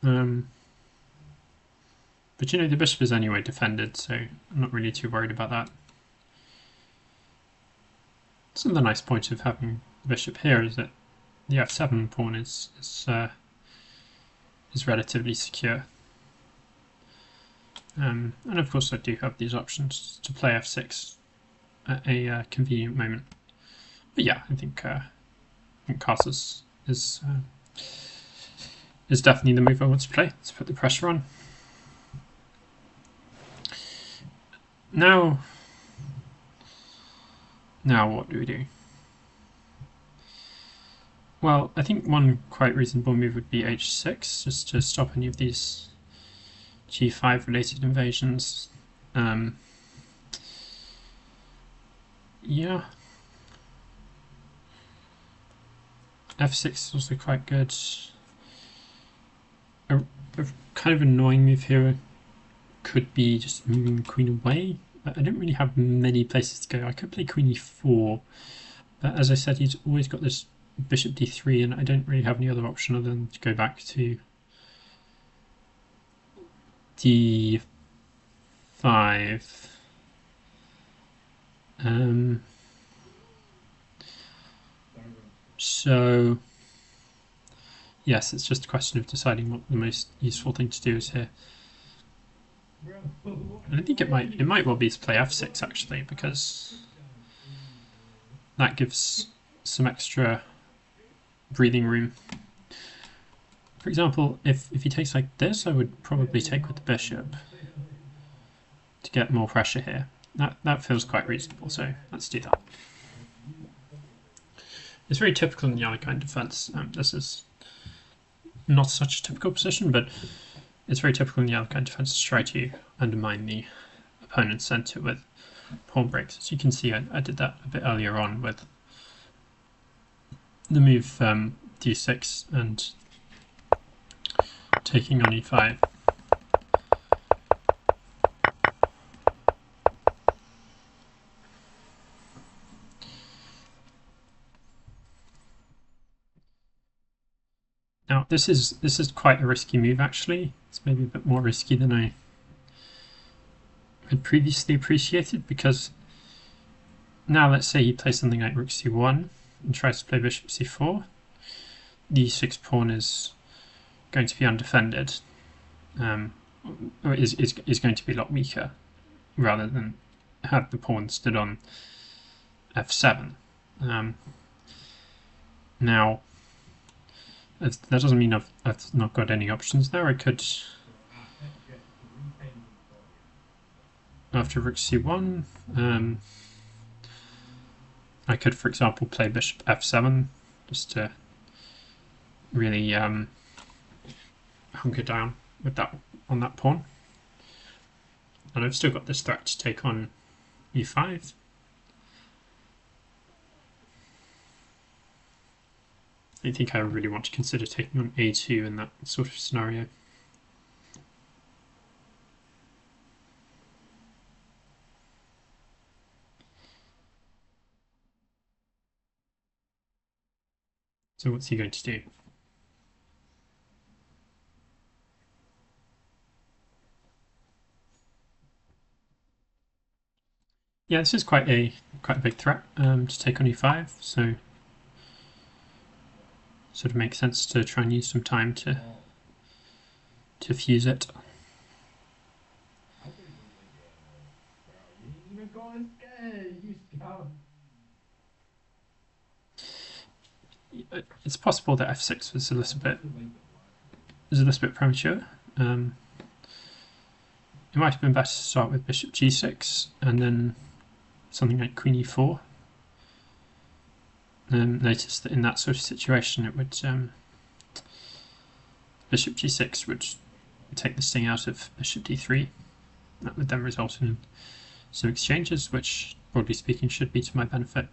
But you know, the bishop is anyway defended, so I'm not really too worried about that. So the nice point of having the bishop here is that the f7 pawn is relatively secure. And of course I do have these options to play f6 at a convenient moment. But yeah, I think castles is definitely the move I want to play. Let's put the pressure on. Now what do we do? Well, I think one quite reasonable move would be h6, just to stop any of these g5 related invasions. Yeah. f6 is also quite good. A kind of annoying move here could be just moving the queen away. I don't really have many places to go. I could play queen e4, but as I said, he's always got this bishop d3, and I don't really have any other option other than to go back to d5. So yes, it's just a question of deciding what the most useful thing to do is here. And I think it might well be to play f6 actually, because that gives some extra breathing room. For example, if he takes like this, I would probably take with the bishop to get more pressure here. That feels quite reasonable, so let's do that. It's very typical in the Alekhine defense. This is not such a typical position, but it's very typical in the Alekhine defense to try to undermine the opponent's center with pawn breaks. As you can see, I did that a bit earlier on with the move d6 and taking on e5. Now this is quite a risky move actually. It's maybe a bit more risky than I had previously appreciated, because now let's say he plays something like rook c1 and tries to play bishop c4. The e6 pawn is going to be undefended, or is going to be a lot weaker, rather than have the pawn stood on f7. Now, that doesn't mean I've not got any options there. I could, after rook c1, I could, for example, play bishop f7 just to really hunker down with that on that pawn. And I've still got this threat to take on e5. I think I really want to consider taking on a2 in that sort of scenario. So what's he going to do? Yeah, this is quite a big threat to take on e5, so sort of makes sense to try and use some time to fuse it. It's possible that f6 was a little bit premature. It might have been better to start with bishop g6 and then something like queen e4. Notice that in that sort of situation, it would bishop g6 would take the sting out of bishop d3. That would then result in some exchanges, which, broadly speaking, should be to my benefit.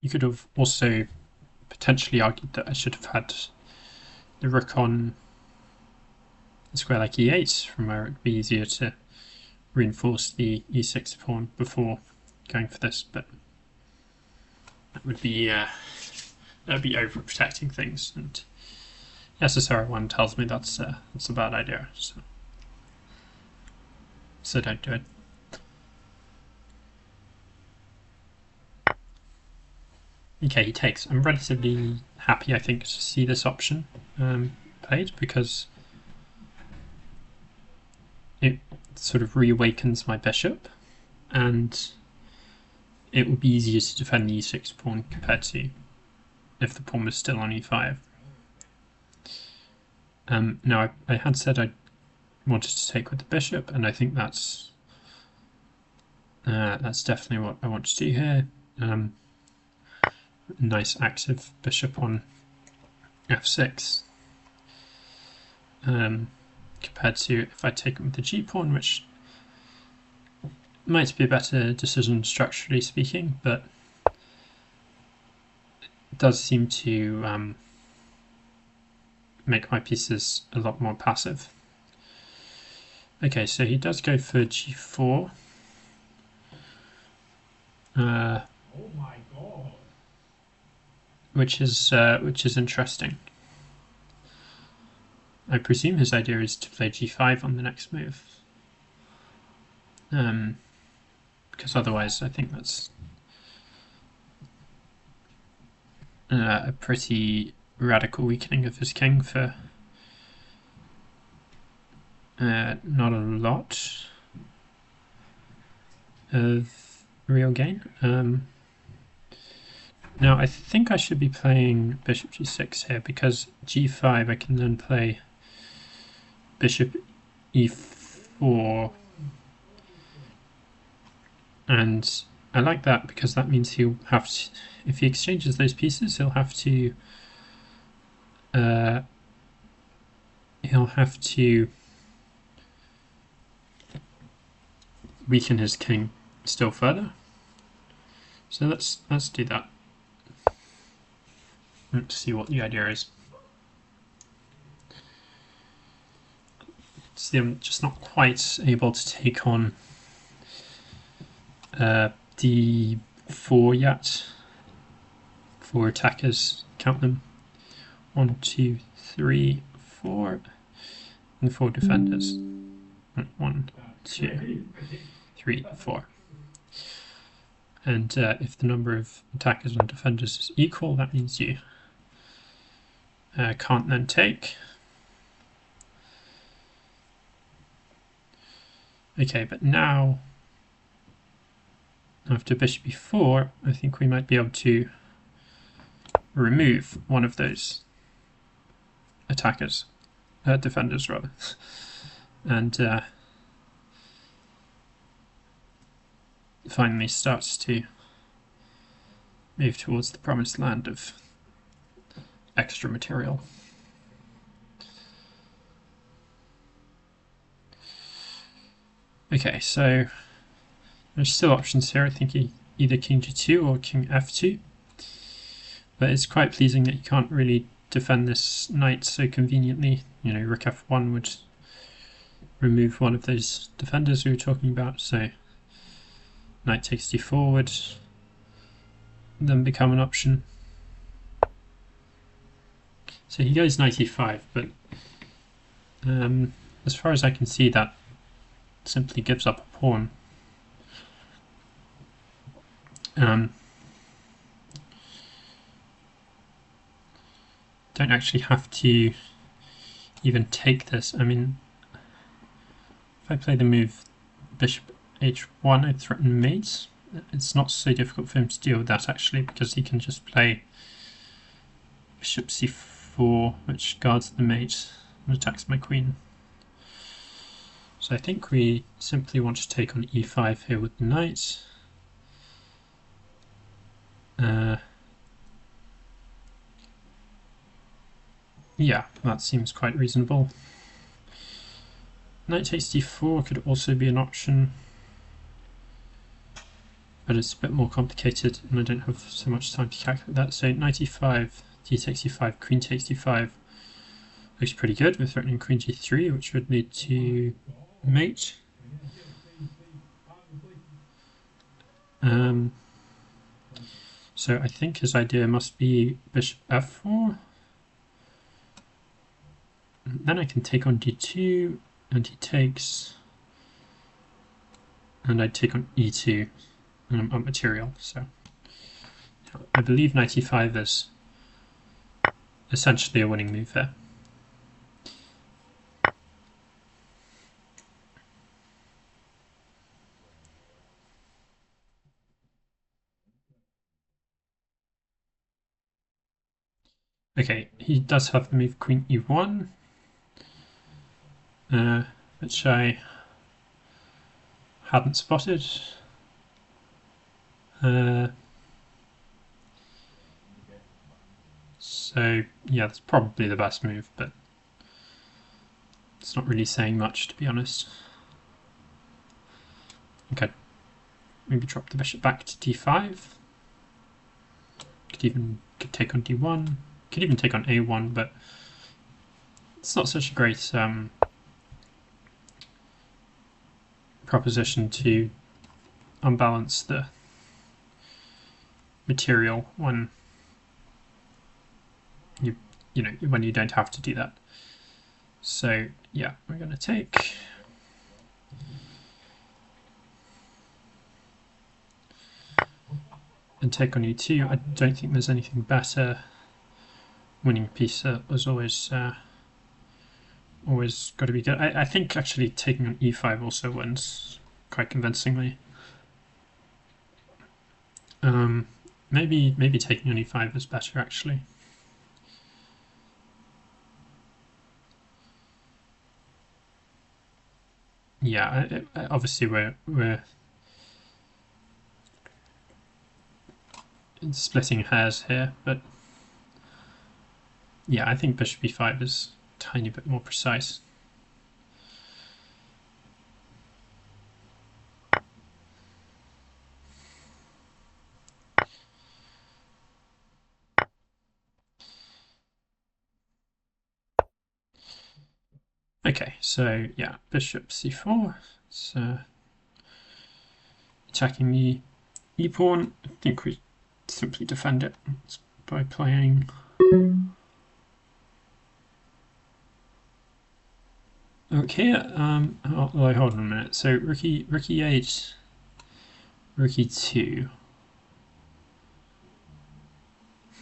You could have also potentially argued that I should have had the rook on a square like e8, from where it would be easier to reinforce the e6 pawn before going for this, but that would be overprotecting things, and SSR1 tells me that's a bad idea, so don't do it. Okay, he takes. I'm relatively happy, I think, to see this option played, because it sort of reawakens my bishop, and it would be easier to defend the e6 pawn compared to if the pawn was still on e5. Now, I had said I wanted to take with the bishop, and I think that's definitely what I want to do here. Nice active bishop on f6, compared to if I take it with the g pawn, which might be a better decision structurally speaking, but it does seem to make my pieces a lot more passive. Okay, so he does go for g4. Oh my god! Which is interesting. I presume his idea is to play g5 on the next move, because otherwise I think that's a pretty radical weakening of his king for not a lot of real gain. Now I think I should be playing bishop g6 here, because g5 I can then play bishop e4, and I like that because that means he'll have to, if he exchanges those pieces, he'll have to weaken his king still further. So let's do that. Let's see what the idea is. See, I'm just not quite able to take on d4 yet. 4 attackers, count them. 1, 2, 3, 4, and 4 defenders. 1, 2, 3, 4. And if the number of attackers and defenders is equal, that means you can't then take. Okay, but now, after bishop e4, I think we might be able to remove one of those attackers, defenders rather, and finally starts to move towards the promised land of extra material. Okay, so there's still options here. I think either king g2 or king f2, but it's quite pleasing that you can't really defend this knight so conveniently. You know, rook f1 would remove one of those defenders we were talking about, so knight takes d4 would then become an option. So he goes knight e5, but as far as I can see, that simply gives up a pawn. Don't actually have to even take this. I mean, if I play the move bishop h1, I threaten mate. It's not so difficult for him to deal with that actually, because he can just play bishop c4, which guards the mate and attacks my queen. So I think we simply want to take on e5 here with the knight. Yeah, that seems quite reasonable. Knight takes d4 could also be an option. but it's a bit more complicated and I don't have so much time to calculate that. So knight e5, d takes e5, queen takes d5 looks pretty good. We're threatening queen g3, which would lead to mate. So I think his idea must be bishop f4. And then I can take on d2, and he takes, and I'd take on e2, and I'm up material. So I believe knight e5 is essentially a winning move here. Okay, he does have the move queen e1, which I hadn't spotted. So yeah, that's probably the best move, but it's not really saying much, to be honest. Okay, maybe drop the bishop back to d5. Could take on d1. Could even take on a1, but it's not such a great proposition to unbalance the material when when you don't have to do that. So yeah, we're going to take. And take on e2. I don't think there's anything better. Winning piece was always got to be good. I think actually taking on e5 also wins quite convincingly. Maybe taking on e5 is better actually. Yeah, obviously we're splitting hairs here, but yeah, I think bishop e5 is a tiny bit more precise. Okay, so yeah, bishop c4. It's attacking the e-pawn. I think we simply defend it by playing okay. Hold on a minute. So rook e8, rook e2.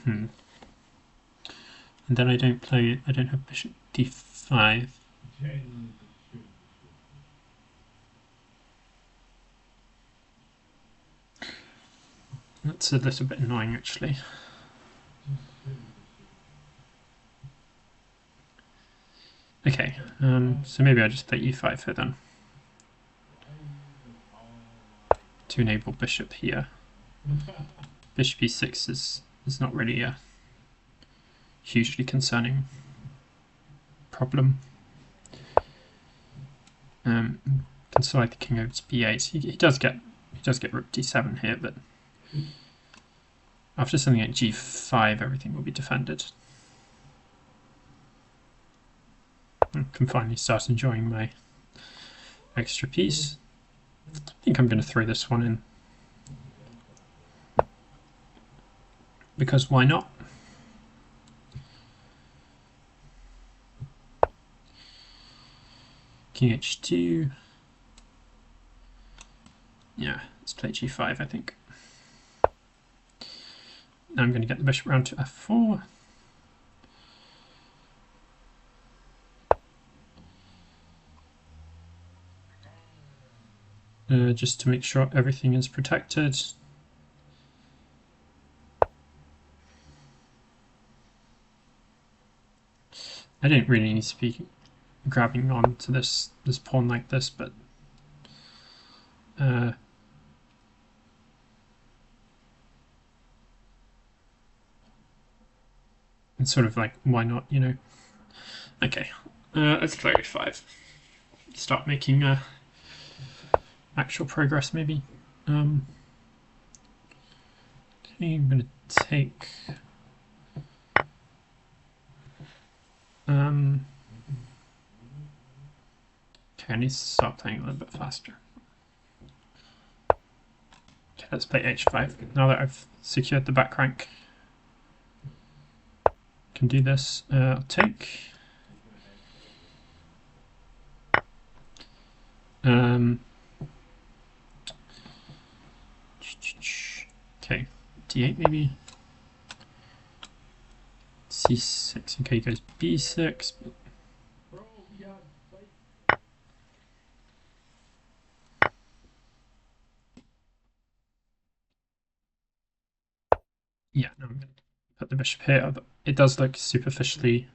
And then I don't have bishop d5. That's a little bit annoying actually. Okay, so maybe I just play e5 here then, to enable bishop here. Bishop e6 is not really a hugely concerning problem. Can slide the king over to b8. He does get rook d7 here, but after something like g5, everything will be defended. I can finally start enjoying my extra piece. I think I'm going to throw this one in, because why not? King h2. Yeah, let's play g5, I think. Now I'm going to get the bishop round to f4. Just to make sure everything is protected. I don't really need to be grabbing on to this pawn like this, but it's sort of like, why not, you know? Okay, let's play h5. Start making actual progress, maybe. I'm going to take... Okay, I need to start playing a little bit faster. Okay, let's play h5. Now that I've secured the back rank, can do this. I'll take... Okay, d8 maybe. c6. Okay, he goes b6. Yeah, no, I'm going to put the bishop here. It does look superficially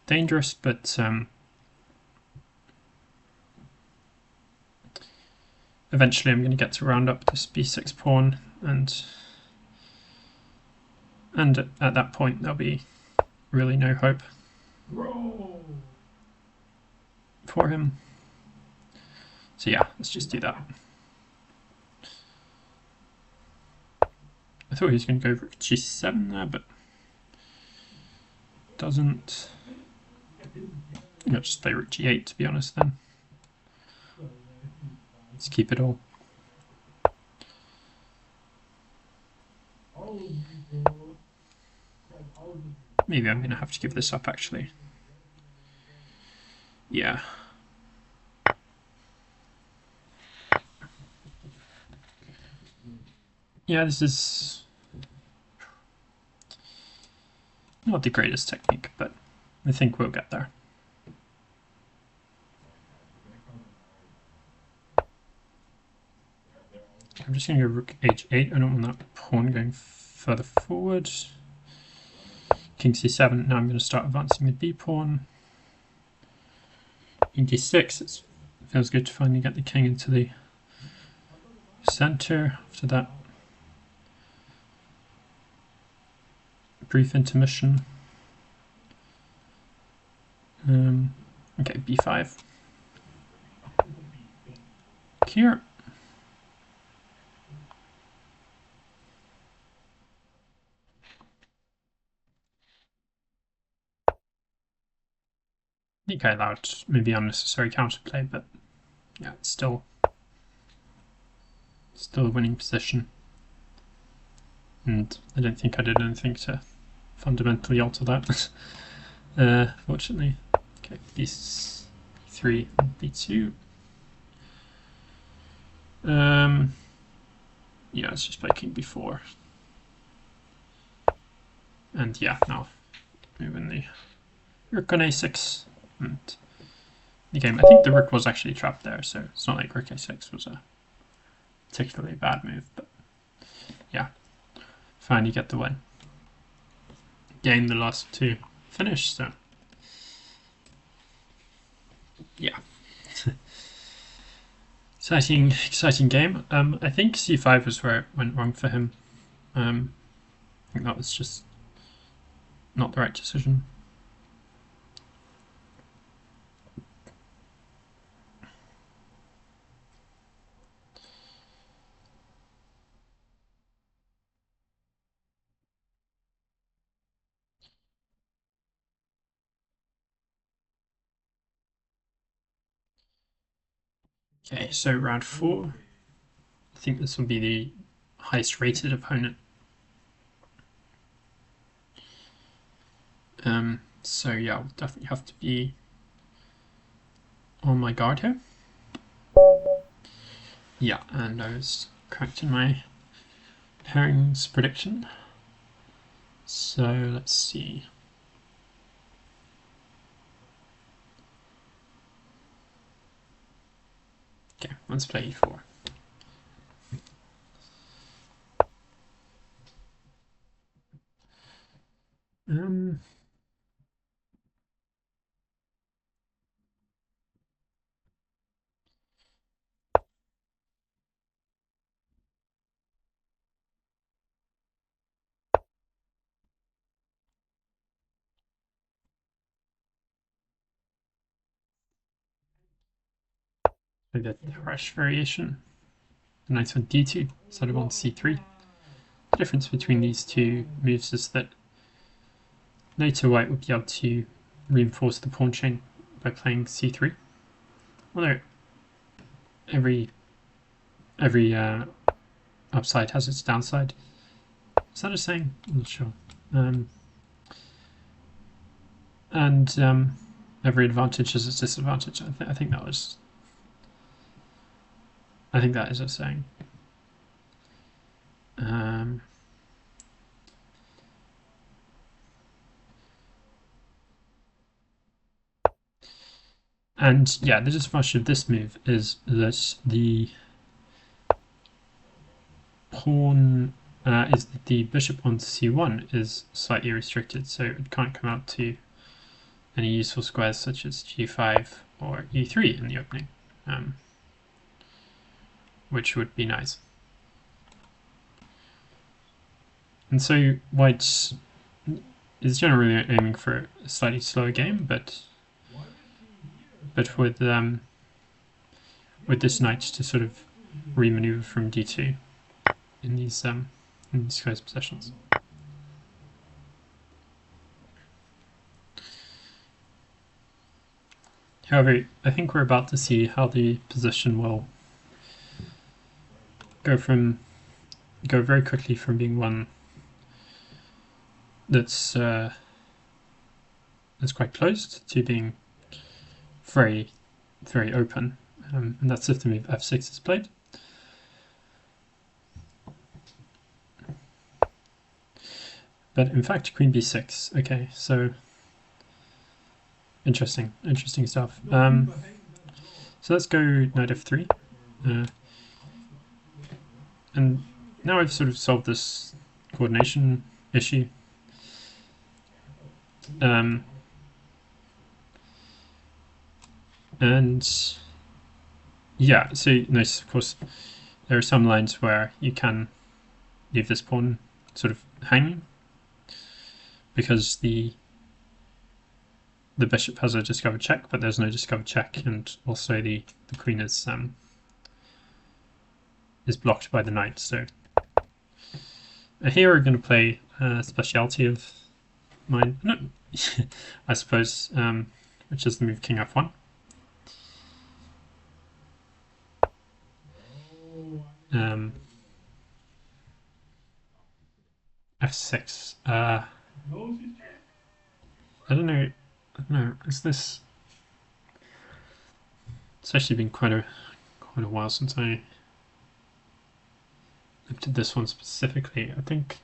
dangerous, but eventually I'm going to get to round up this b6 pawn, and at that point there'll be really no hope for him. So yeah, let's just do that. I thought he was going to go for g7 there, but doesn't. I'll just play rook g8 to be honest then. Let's keep it all. Maybe I'm going to have to give this up actually. Yeah. Yeah, this is not the greatest technique, but I think we'll get there. I'm just going to go rook h8. I don't want that pawn going further forward. King c7. Now I'm going to start advancing the b pawn. In d6. It feels good to finally get the king into the center after that brief intermission. Okay, b5. Here. I think I allowed maybe unnecessary counterplay, but yeah, it's still a winning position. And I don't think I did anything to fundamentally alter that, fortunately. Okay, b3 and b2. Yeah, let's just play king b4. And yeah, now moving the rook on a6. And the game, I think the rook was actually trapped there, so it's not like rook a6 was a particularly bad move, but yeah, finally get the win. Game the last two finished, so yeah. exciting game. I think c5 was where it went wrong for him. I think that was just not the right decision. Okay, so round 4. I think this will be the highest rated opponent. So yeah, I'll definitely have to be on my guard here. Yeah, and I was correct in my pairings prediction. So let's see. Okay, let's play e4. The Tarrasch variation. The knight on d2 instead of on c3. the difference between these two moves is that later white would be able to reinforce the pawn chain by playing c3. Although every upside has its downside. Is that a saying? I'm not sure. And every advantage has its disadvantage. I think that was. I think that is a saying. And yeah, the disadvantage of this move is that the pawn is that the bishop on c1 is slightly restricted, so it can't come out to any useful squares such as g5 or e3 in the opening, which would be nice. And so white is generally aiming for a slightly slower game, but with this knight to sort of remaneuver from d2 in these close positions. However, I think we're about to see how the position will go very quickly from being one that's quite closed to being very, very open, and that's if the move f6 is played. But in fact, queen b6. Okay, so interesting stuff. So let's go knight f3, and now I've sort of solved this coordination issue. And yeah, so notice, of course, there are some lines where you can leave this pawn sort of hanging because the bishop has a discovered check, but there's no discovered check, and also the queen is blocked by the knight. So here we're going to play a speciality of mine, no, I suppose, which is the move king f1. F6. I don't know. Is this? It's actually been quite a while since I looked at this one specifically. I think.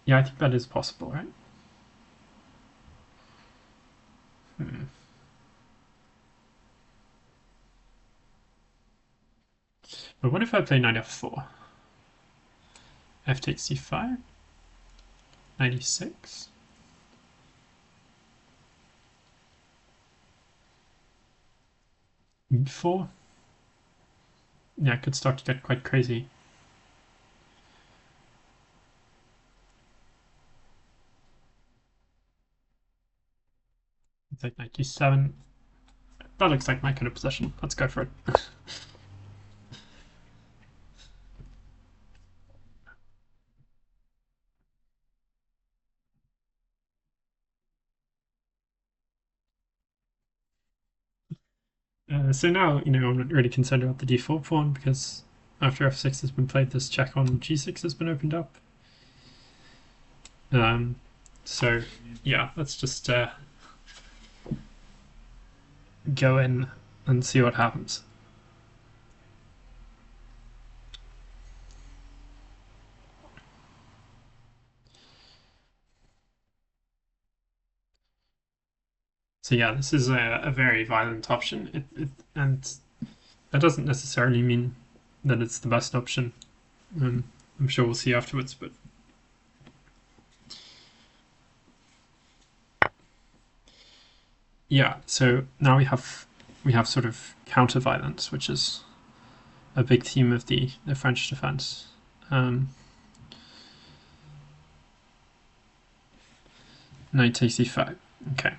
Yeah, I think that is possible, right? But what if I play knight f4? F takes c5, knight e6. E4. Yeah, it could start to get quite crazy. It's like knight e7. That looks like my kind of position. Let's go for it. So now, I'm not really concerned about the d4 pawn because after f6 has been played, this check on g6 has been opened up. So yeah, let's just go in and see what happens. So yeah, this is a very violent option, and that doesn't necessarily mean that it's the best option. I'm sure we'll see afterwards, but yeah. So now we have sort of counter violence, which is a big theme of the French defense. Knight takes e5. Okay.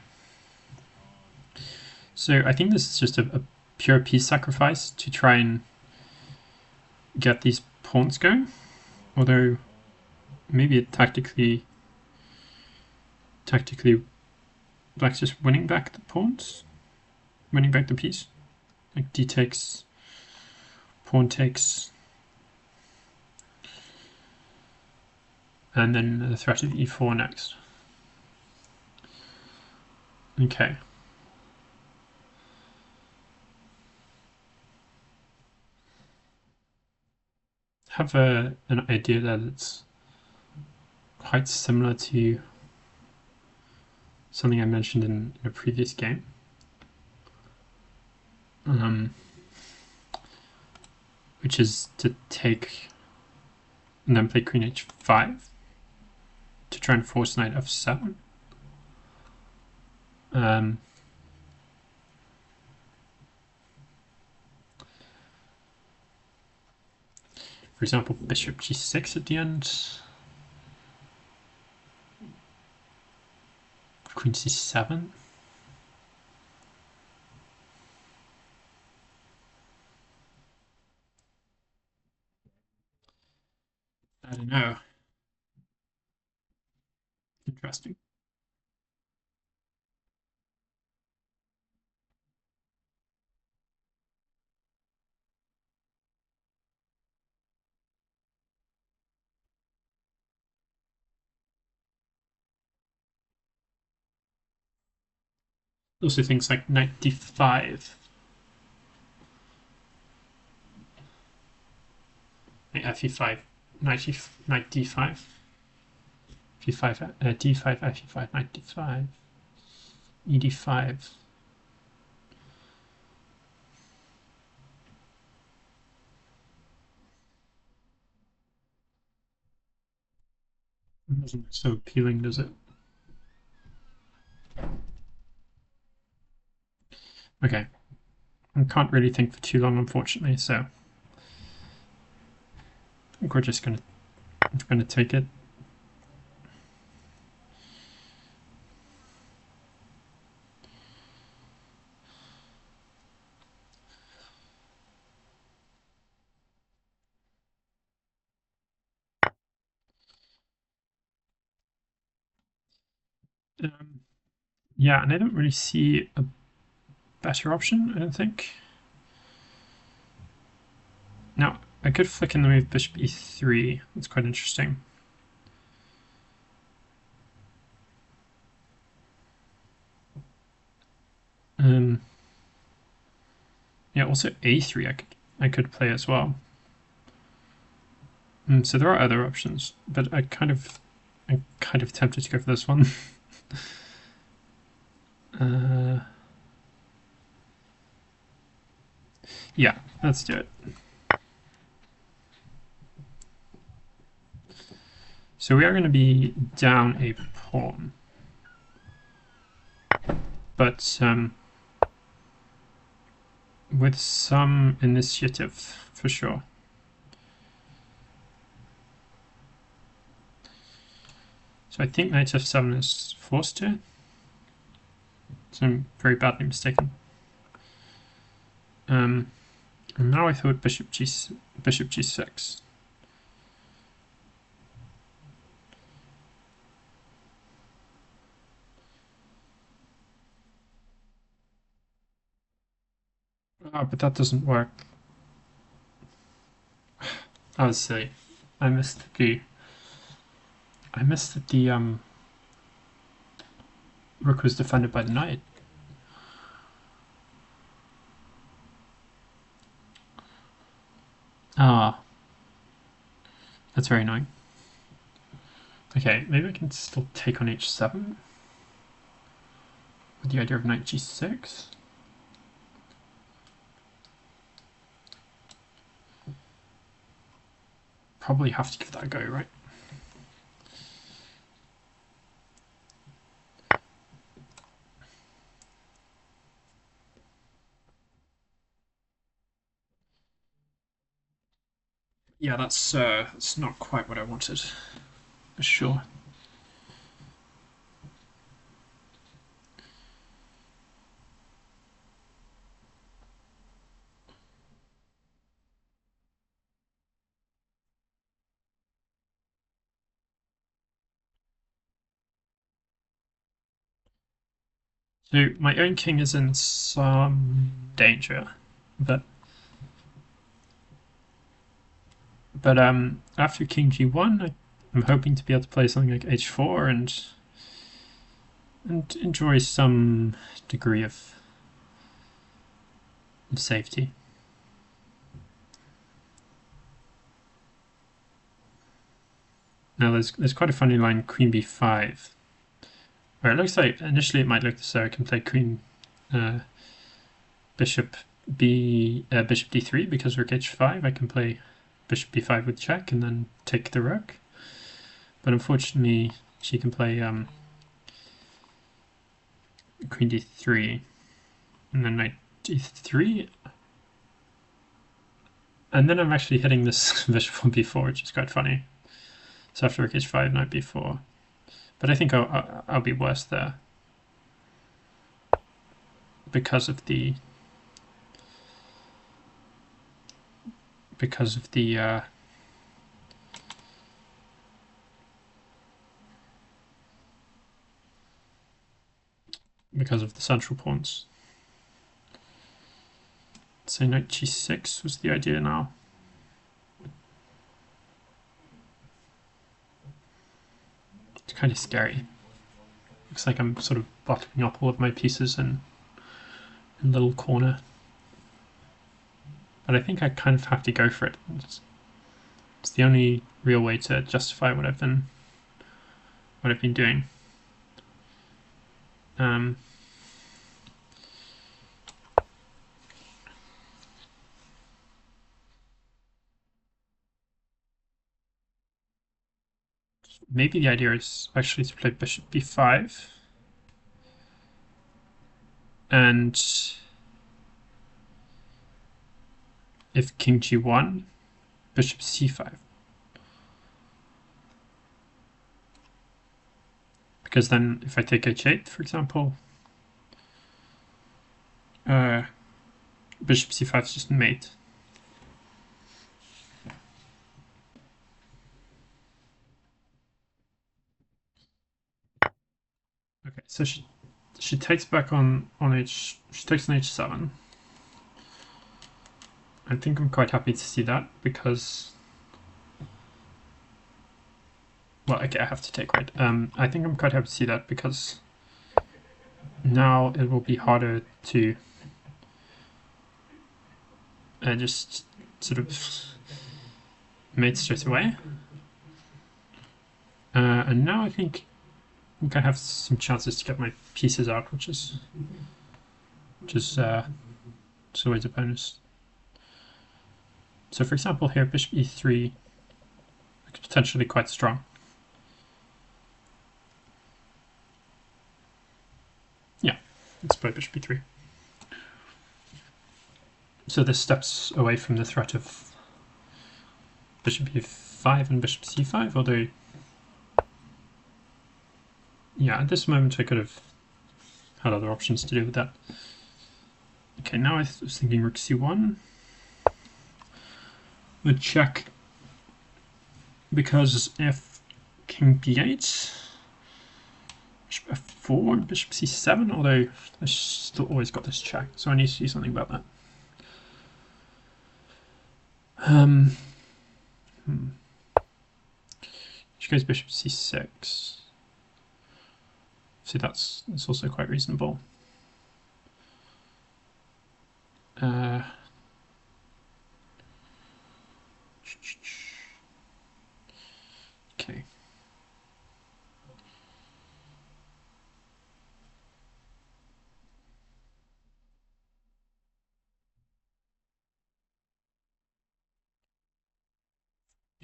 So I think this is just a pure piece sacrifice to try and get these pawns going, although maybe it tactically black's just winning back the pawns, winning back the piece, like d takes, pawn takes, and then the threat of e4 next. Okay. Have an idea that it's quite similar to something I mentioned in a previous game. Which is to take and then play queen h5 to try and force knight f7. For example, bishop g6 at the end, queen c7. I don't know. Interesting. Also things like knight d5, knight fe5, knight d5, f5, d5, fe5, knight d5, ed5. It doesn't look so appealing, does it? Okay. I can't really think for too long, unfortunately, so I think we're just gonna take it. Yeah, and I don't really see a better option, I don't think. Now, I could flick in the move bishop e3. That's quite interesting. Yeah, also a3 I could play as well. So there are other options, but I'm kind of tempted to go for this one. Yeah, let's do it. So we are going to be down a pawn, but with some initiative for sure. So I think knight f7 is forced here. So I'm very badly mistaken. And now I thought bishop g6. Oh, but that doesn't work. I was silly. I missed the rook was defended by the knight. Ah, that's very annoying. Okay, maybe I can still take on h7 with the idea of knight g6. Probably have to give that a go, right? Yeah, that's not quite what I wanted, for sure. So my own king is in some danger, but after king g1, I'm hoping to be able to play something like h4 and enjoy some degree of safety. Now there's quite a funny line, queen b5. Where it looks like initially it might look as though I can play queen, bishop bishop d3 because rook h5. I can play bishop b5 with check and then take the rook. But unfortunately, she can play queen d3 and then knight d3. And then I'm actually hitting this bishop on b4, which is quite funny. So after rook h5, knight b4. But I think I'll be worse there because of the because of the central pawns. So knight g6 was the idea now. It's kind of scary. Looks like I'm sort of bottoming up all of my pieces in a little corner. But I think I kind of have to go for it. It's the only real way to justify what I've been doing. Maybe the idea is actually to play bishop b5 and if king g1, bishop c5. Because then if I take h8, for example, bishop c5 is just mate. Okay, so she takes back on she takes on h7. I think I'm quite happy to see that because, well, okay, I have to take, right? I think I'm quite happy to see that because now it will be harder to just sort of mate straight away. And now I think I have some chances to get my pieces out, which is always a bonus. So for example here, bishop e3 is potentially quite strong. Yeah, let's play bishop e3. So this steps away from the threat of bishop e5 and bishop c5, although, yeah, at this moment I could have had other options to do with that. Okay, now I was thinking rook c1. The check, because if king b8, bishop f4 and bishop c7, although I still always got this check, so I need to do something about that. She goes bishop c6. See, that's also quite reasonable. Okay.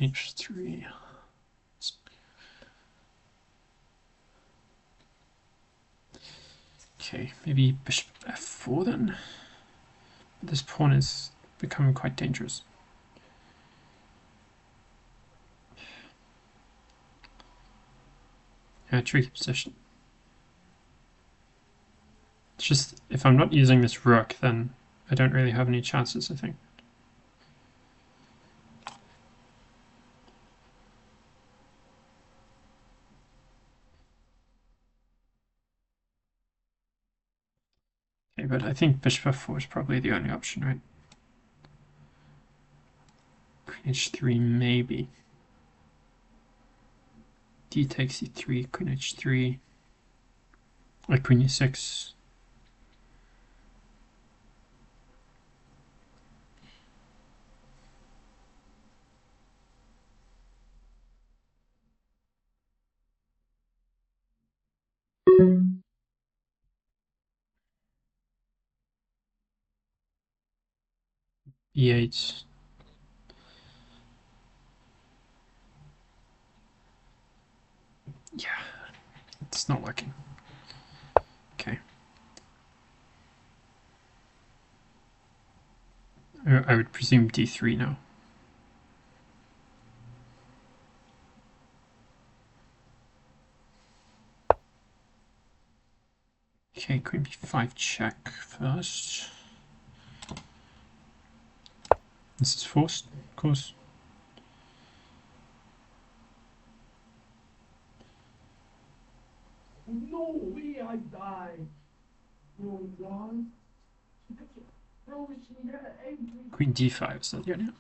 h3. Okay, maybe bishop f4 then. This pawn is becoming quite dangerous. Yeah, tricky position. It's just, if I'm not using this rook, then I don't really have any chances, I think. Okay, but I think bishop f4 is probably the only option, right? Queen h3 maybe. D takes e3, queen h3, like queen e6. E8. Yeah, it's not working. Okay. I would presume d3 now. Okay, queen b5 check first. This is forced, of course. No way I died. No one. Queen d5, is that the idea?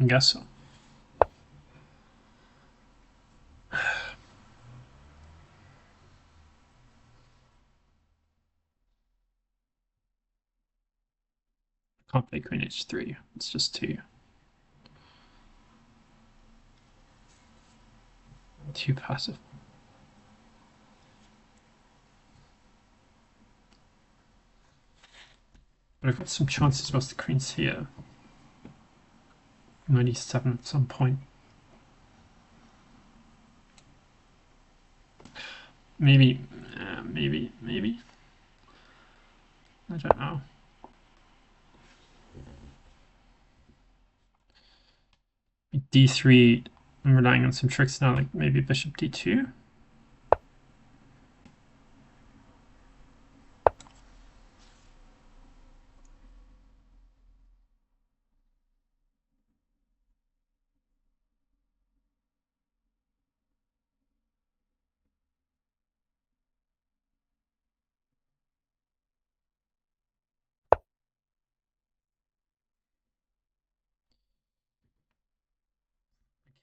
I guess so. Can't play queen h3, it's just too passive. But I've got some chances whilst the queen's here. 97 at some point. Maybe. I don't know. d3, I'm relying on some tricks now, like maybe bishop d2.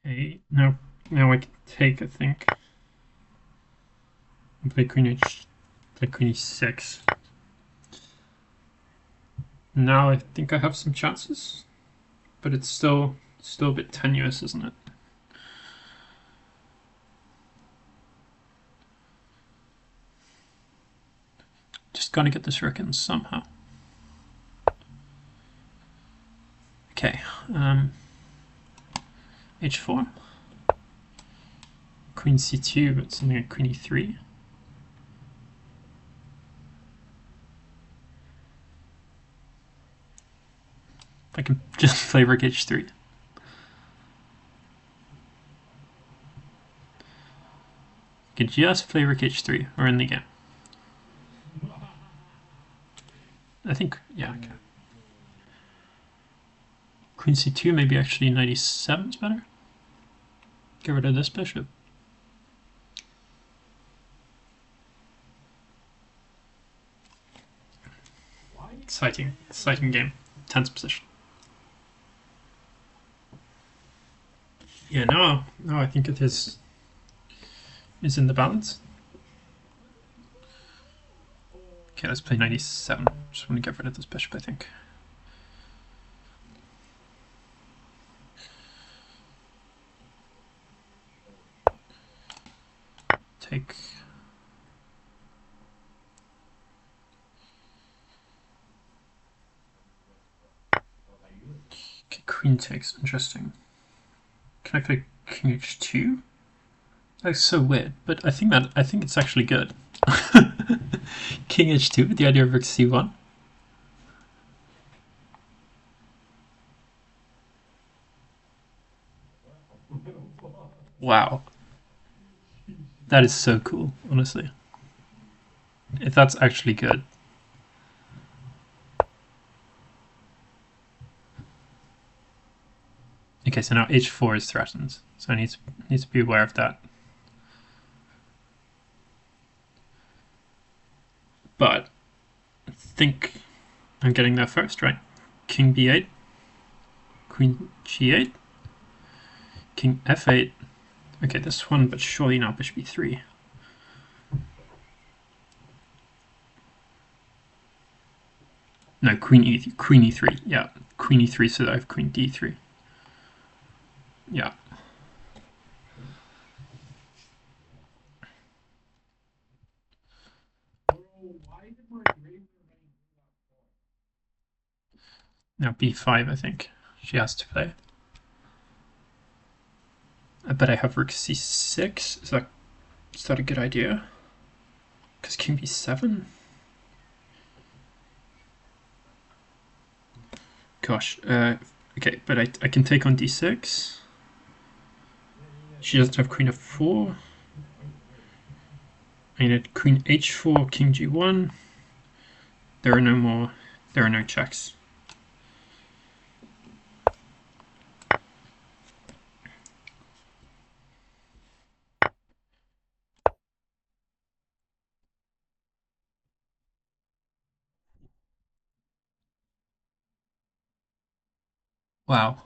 Okay, now I can take, I think. And play queen e6. Now I think I have some chances, but it's still a bit tenuous, isn't it? Just gotta get this rook in somehow. Okay, h4. Queen c2, but something like queen e3. I can just play rook h3. I can just play rook h3. We're in the game. I think, yeah, okay. Queen c2, maybe actually 97 is better. Get rid of this bishop. Exciting game. Tense position. Yeah, no, I think it is in the balance. Okay, let's play 97. Just want to get rid of this bishop, I think. Take. Okay, queen takes. Interesting. Can I play king h2? That's so weird, but I think it's actually good. King h2 with the idea of rook c1. Wow. That is so cool, honestly. If that's actually good. Okay, so now h4 is threatened, so I need to be aware of that. but I think I'm getting there first, right? King b8, queen g8, king f8. Okay, this one, but surely not bishop e3. No, queen e3. Yeah, queen e3, so that I have queen d3. Yeah. Now b5, I think she has to play. I bet I have rook c6. Is that a good idea? Because king b7? Gosh, okay, but I can take on d6. She doesn't have queen f4. I need queen h4, king g1. There are no checks. Wow.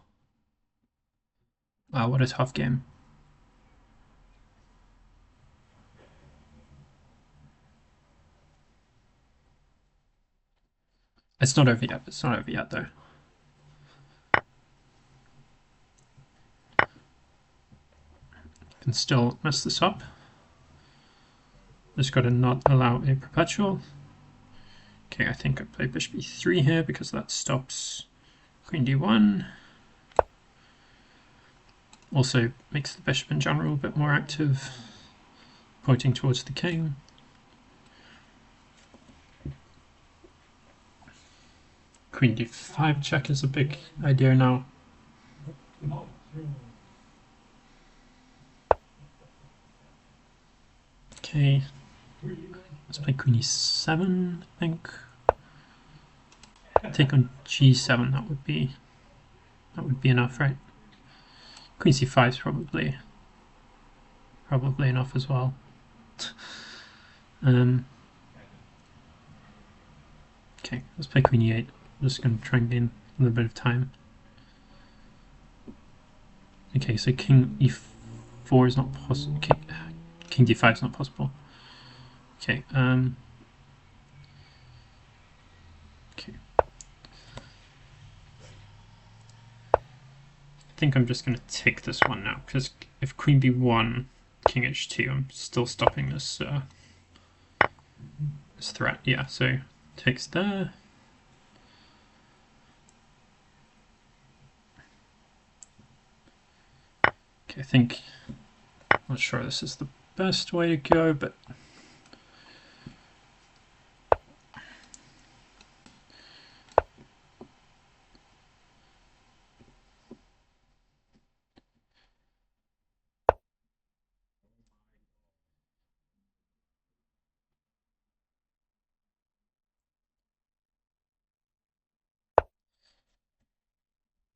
Wow, what a tough game. It's not over yet. It's not over yet, though. Can still mess this up. Just got to not allow a perpetual. Okay, I think I play bishop e3 here because that stops queen d1. Also makes the bishop in general a bit more active, pointing towards the king. Queen d5 check is a big idea now. Okay, let's play queen e7, I think. Take on g7, that would be enough, right? Queen c5 is probably enough as well. Okay, let's play queen e8. I'm just going to try and gain a little bit of time. Okay, so king e4 is not possible. King d5 is not possible. Okay, okay. I think I'm just going to take this one now, because if queen b1, king h2, I'm still stopping this this threat. Yeah, so takes there. Okay, I think, I'm not sure this is the best way to go, but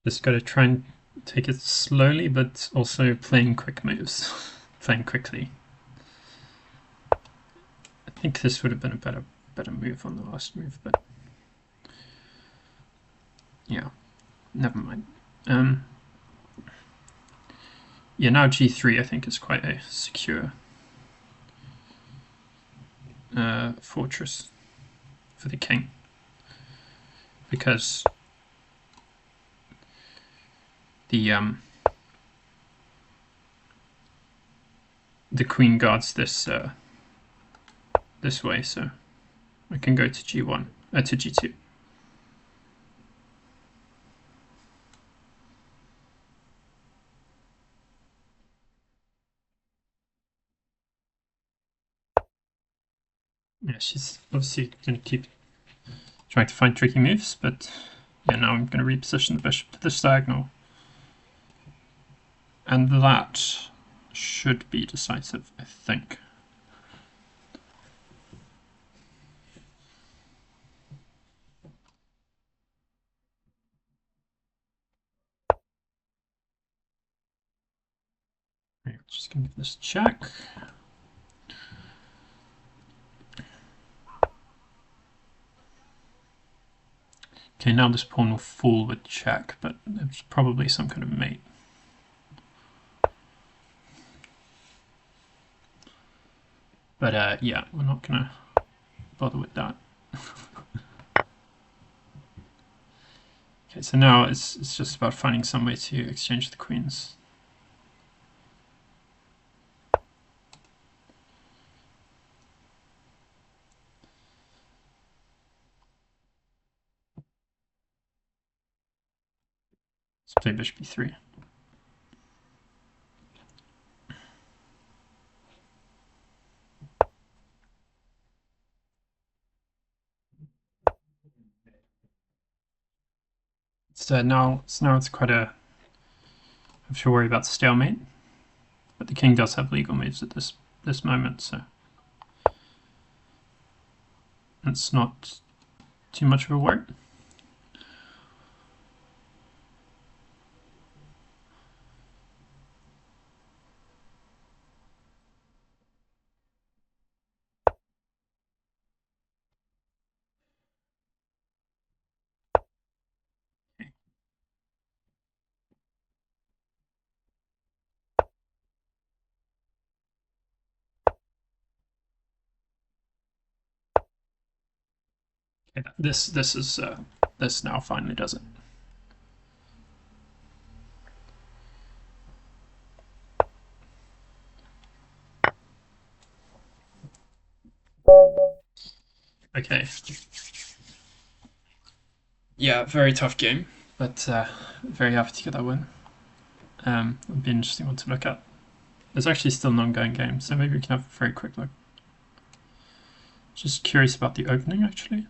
just got to try and take it slowly, but also playing quick moves, playing quickly. I think this would have been a better move on the last move, but yeah, never mind. Yeah, now g3 I think is quite a secure fortress for the king, because the queen guards this this way, so I can go to g1 to g2. Yeah, she's obviously going to keep trying to find tricky moves, but yeah, now I'm going to reposition the bishop to this diagonal. And that should be decisive, I think. Right, just going to give this a check. Okay, now this pawn will fall with check, but it's probably some kind of mate. But yeah, we're not gonna bother with that. Okay, so now it's just about finding some way to exchange the queens. Let's play bishop e3. So now it's quite a... I have to worry about stalemate, but the king does have legal moves at this moment, so it's not too much of a worry. Okay, this now finally does it. Okay. Yeah, very tough game, but very happy to get that win. It'll be an interesting one to look at. There's actually still an ongoing game, so maybe we can have a very quick look. Just curious about the opening, actually.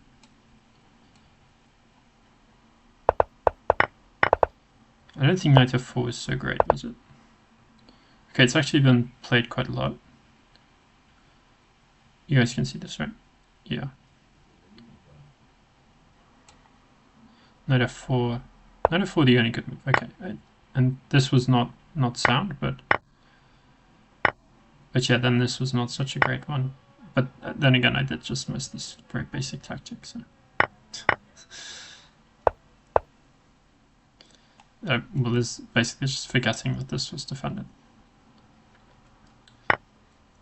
I don't think knight f4 is so great, is it? Okay, it's actually been played quite a lot. You guys can see this, right? Yeah. Knight f4. Knight f4 the only good move. Okay, and this was not sound, but yeah, then this was not such a great one. But then again, I did just miss this very basic tactic. So, well, this basically just forgetting that this was defended.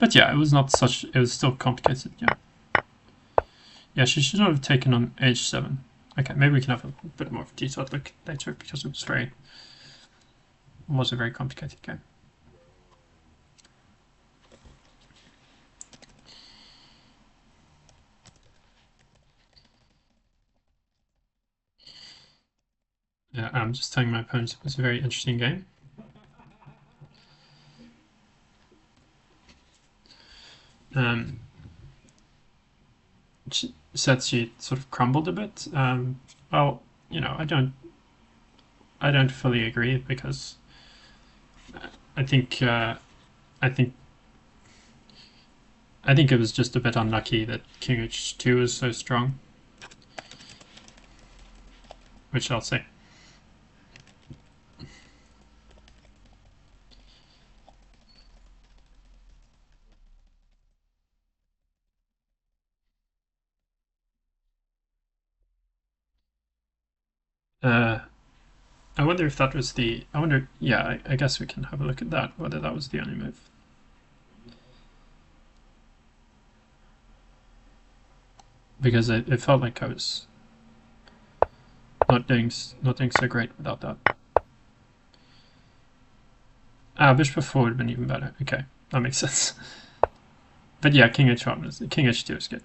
But yeah, it was not such. It was still complicated. Yeah. Yeah, she should not have taken on h7. Okay, maybe we can have a bit more of a detailed look later because it was a very complicated game. Yeah, I'm just telling my opponents it was a very interesting game. She said she sort of crumbled a bit. Well, you know, I don't fully agree because I think I think I think it was just a bit unlucky that King H2 is so strong, which I'll say. I wonder if that was the. I wonder. Yeah, I guess we can have a look at that. Whether that was the only move. Because it felt like I was not doing so great without that. Bishop f4 would have been even better. Okay, that makes sense. But yeah, King H2 is good.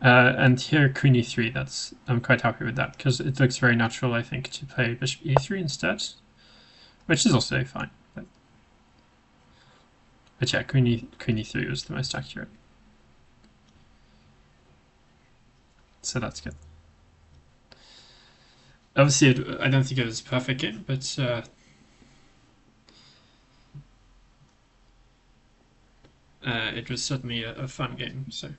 And here Queen e3. I'm quite happy with that because it looks very natural, I think, to play Bishop e3 instead, which is also fine. But yeah, Queen e3 was the most accurate, so that's good. Obviously, I don't think it was a perfect game, but it was certainly a fun game. So.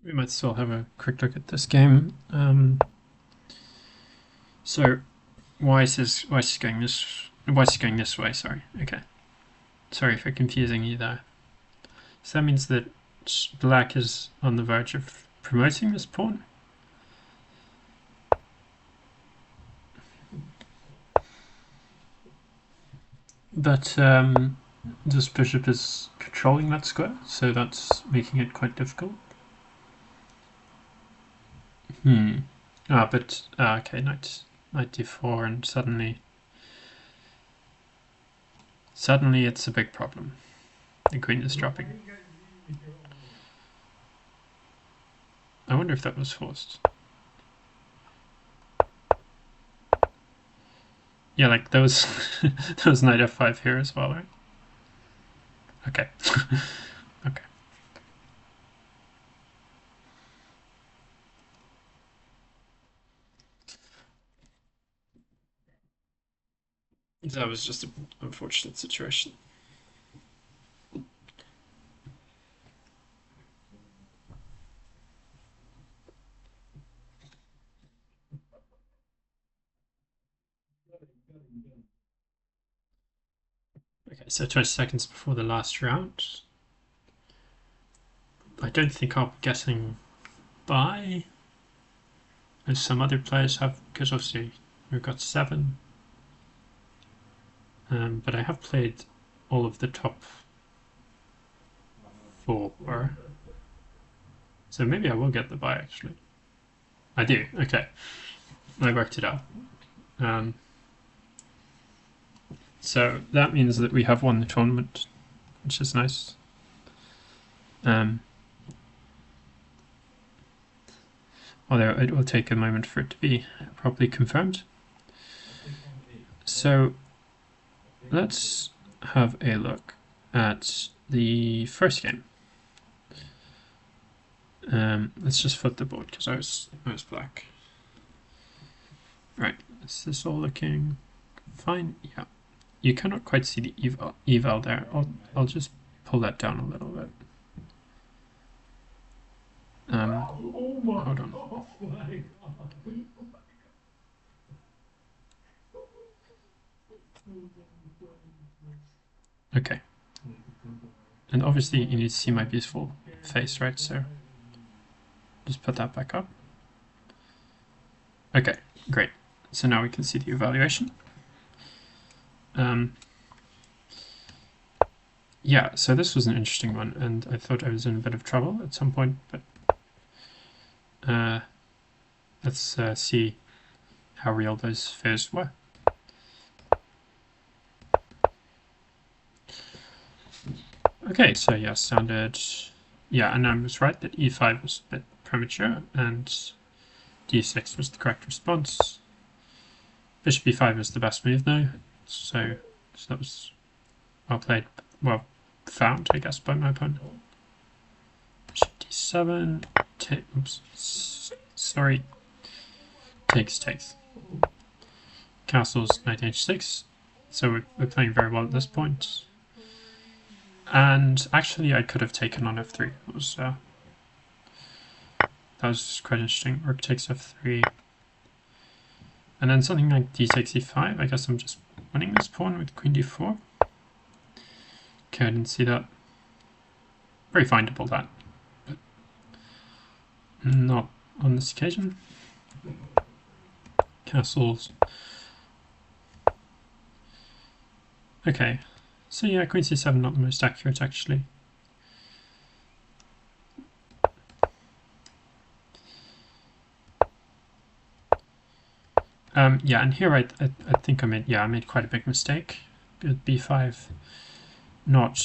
we might still have a quick look at this game. So why is this going this way? Sorry. Okay. Sorry for confusing you there. So that means that black is on the verge of promoting this pawn. But this bishop is controlling that square, so that's making it quite difficult. Okay, knight d4, and suddenly it's a big problem. The queen is dropping. I wonder if that was forced. Yeah, like there was knight f5 here as well, right? Okay. Okay. That was just an unfortunate situation. Okay, so 20 seconds before the last round. I don't think I'll be getting by, as some other players have, because obviously we've got 7. But I have played all of the top 4. So maybe I will get the buy, actually. I do, okay. I worked it out. So that means that we have won the tournament, which is nice. Although it will take a moment for it to be properly confirmed. So let's have a look at the first game. Let's just flip the board because I was black. Right, is this all looking fine? Yeah. You cannot quite see the eval there. I'll just pull that down a little bit. Hold on. Okay. And obviously you need to see my beautiful face, right? So just put that back up. Okay, great. So now we can see the evaluation. Yeah, so this was an interesting one, and I thought I was in a bit of trouble at some point, but let's see how real those fears were. Okay, so yeah, standard. Yeah, and I was right that e5 was a bit premature, and d6 was the correct response. Bishop e5 was the best move though, so that was well played, well found, I guess, by my opponent. Bishop d7, oops, sorry, takes. Castles, knight h6, so we're playing very well at this point. And actually I could have taken on f3, that was quite interesting. Rook takes f3. And then something like d6, e5, I guess I'm just winning this pawn with queen d4. Okay, I didn't see that. Very findable, that. But not on this occasion. Castles. Okay, so yeah, queen c7 not the most accurate, actually. Yeah, and here I think I made quite a big mistake with b5, not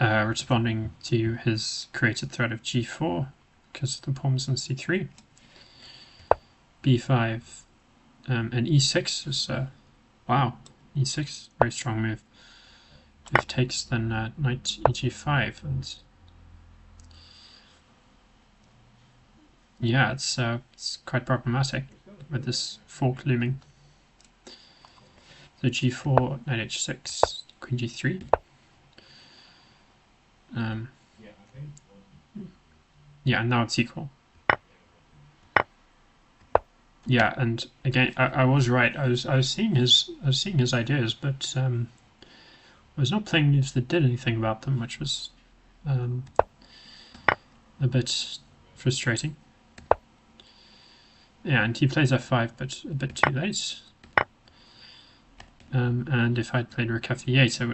responding to his created threat of g4 because the pawn was on c3. b5 and e6 is wow, e6 very strong move. If takes, then knight eg5, and yeah, it's quite problematic with this fork looming. So g4, knight h6, queen g3. 3 . Yeah, now it's equal. Yeah, and again, I was right. I was seeing his ideas, but I was not playing moves that did anything about them, which was a bit frustrating. Yeah, and he plays f5, but a bit too late. And if I'd played rook f8, I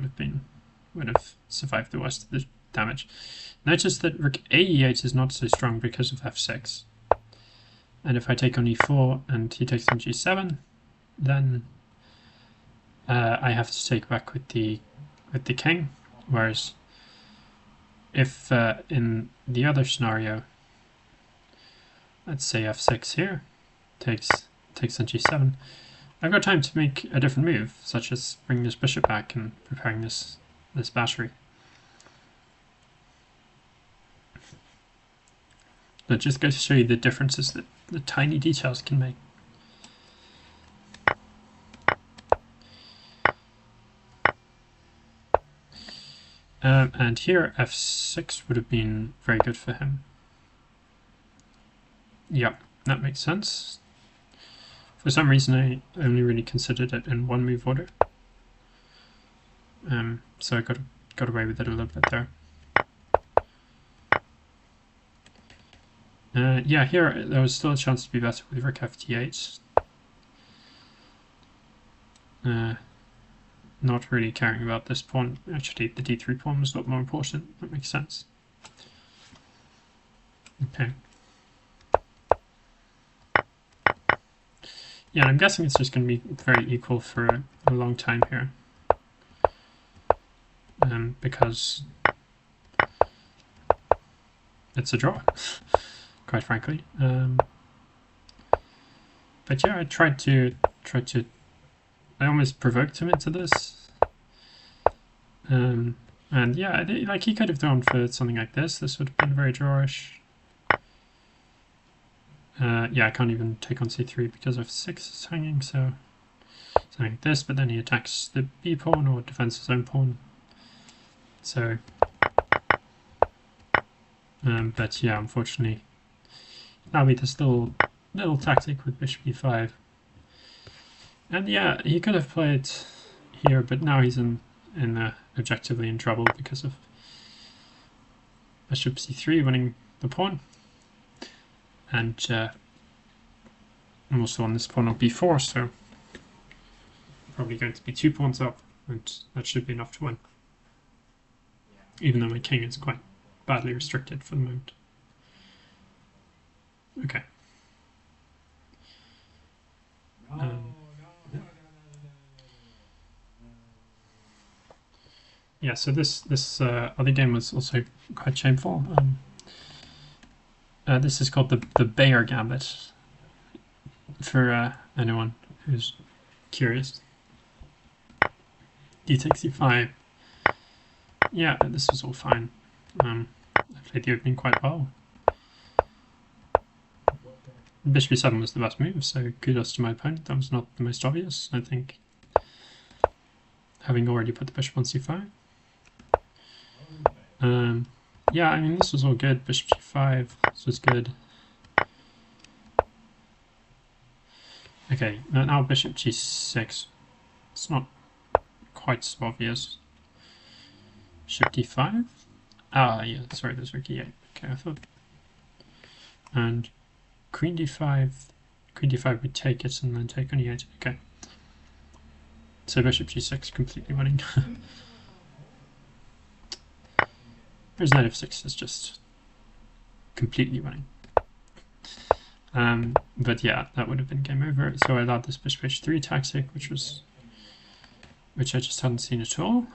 would have survived the worst of the damage. Notice that rook a8 is not so strong because of f6. And if I take on e4 and he takes on g7, then I have to take back with the king. Whereas if in the other scenario, let's say f6 here, takes on g7, I've got time to make a different move, such as bringing this bishop back and preparing this battery. That just goes to show you the differences that the tiny details can make. And here f6 would have been very good for him. Yep, that makes sense. For some reason I only really considered it in one move order. So I got away with it a little bit there. Yeah, here there was still a chance to be better with rook f8. Not really caring about this pawn. Actually, the d3 pawn was a lot more important. That makes sense. Okay. Yeah, I'm guessing it's just going to be very equal for a long time here. Because it's a draw, quite frankly. But yeah, I tried to. I almost provoked him into this. And yeah, like he could have gone for something like this. This would have been very drawish. Yeah, I can't even take on c3 because f6 is hanging, so something like this, but then he attacks the b pawn or defends his own pawn. So, but yeah, unfortunately, now with this little tactic with bishop e5. And yeah, he could have played here, but now he's objectively in trouble because of bishop c3 winning the pawn. And I'm also on this pawn on b4, so probably going to be 2 pawns up, and that should be enough to win. Even though my king is quite badly restricted for the moment. Okay. Yeah, so this other game was also quite shameful. This is called the Bayer Gambit, for anyone who's curious. D takes e5. Yeah, this was all fine. I played the opening quite well. Bishop e7 was the best move, so kudos to my opponent. That was not the most obvious, I think. Having already put the bishop on c5. Yeah, I mean, this was all good. Bishop g5, this was good. Okay, now bishop g6. It's not quite so obvious. Bishop d5. Ah, yeah, sorry, there's rook e8. Okay, I thought. And queen d5. Queen d5 would take it and then take on e8. Okay. So bishop g6 completely winning. Whereas knight f6 is just completely winning. But yeah, that would have been game over. So I allowed this bishop h3 tactic, which I just hadn't seen at all.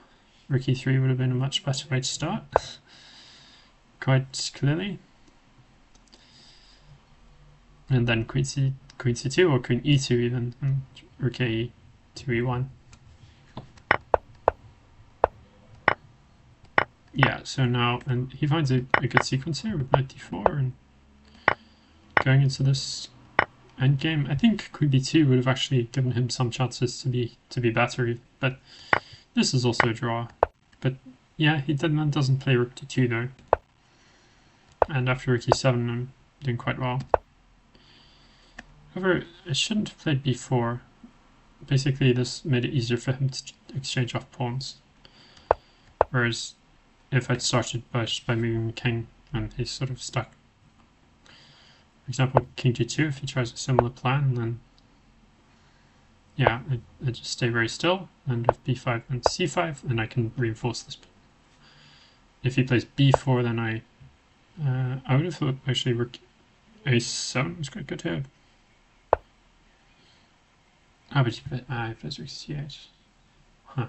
Rook e3 would have been a much better way to start, quite clearly. And then queen c2 or queen e2 even, and rook a2 e1. Yeah, so now, and he finds a good sequence here with knight d4 and going into this endgame. I think queen b2 would have actually given him some chances to be better, but this is also a draw. But yeah, he doesn't play rook d2 though. and after rook e7 I'm doing quite well. However, I shouldn't have played b4. Basically, this made it easier for him to exchange off pawns. Whereas if I'd started just by moving the king, and he's sort of stuck. For example, king g2, if he tries a similar plan, then yeah, I just stay very still, and with b5 and c5, and I can reinforce this. If he plays b4, then I would have thought actually rook a7 was quite good here. Ah, but he plays rook c8. Huh.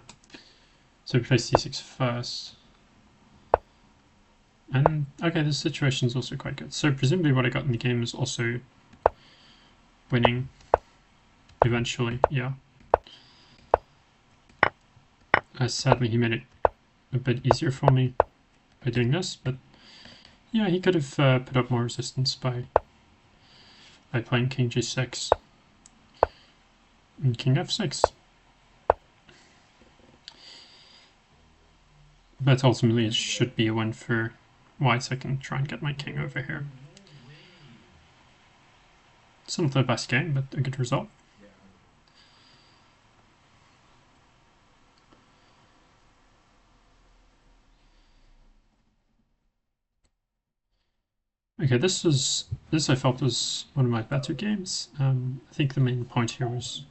So he plays c6 first. And okay, this situation is also quite good. So presumably what I got in the game is also winning eventually, yeah. Sadly he made it a bit easier for me by doing this, but yeah, he could have put up more resistance by playing king g6 and king f6. But ultimately it should be a win for white, so I can try and get my king over here. It's not the best game, but a good result. Okay, this I felt was one of my better games. I think the main point here was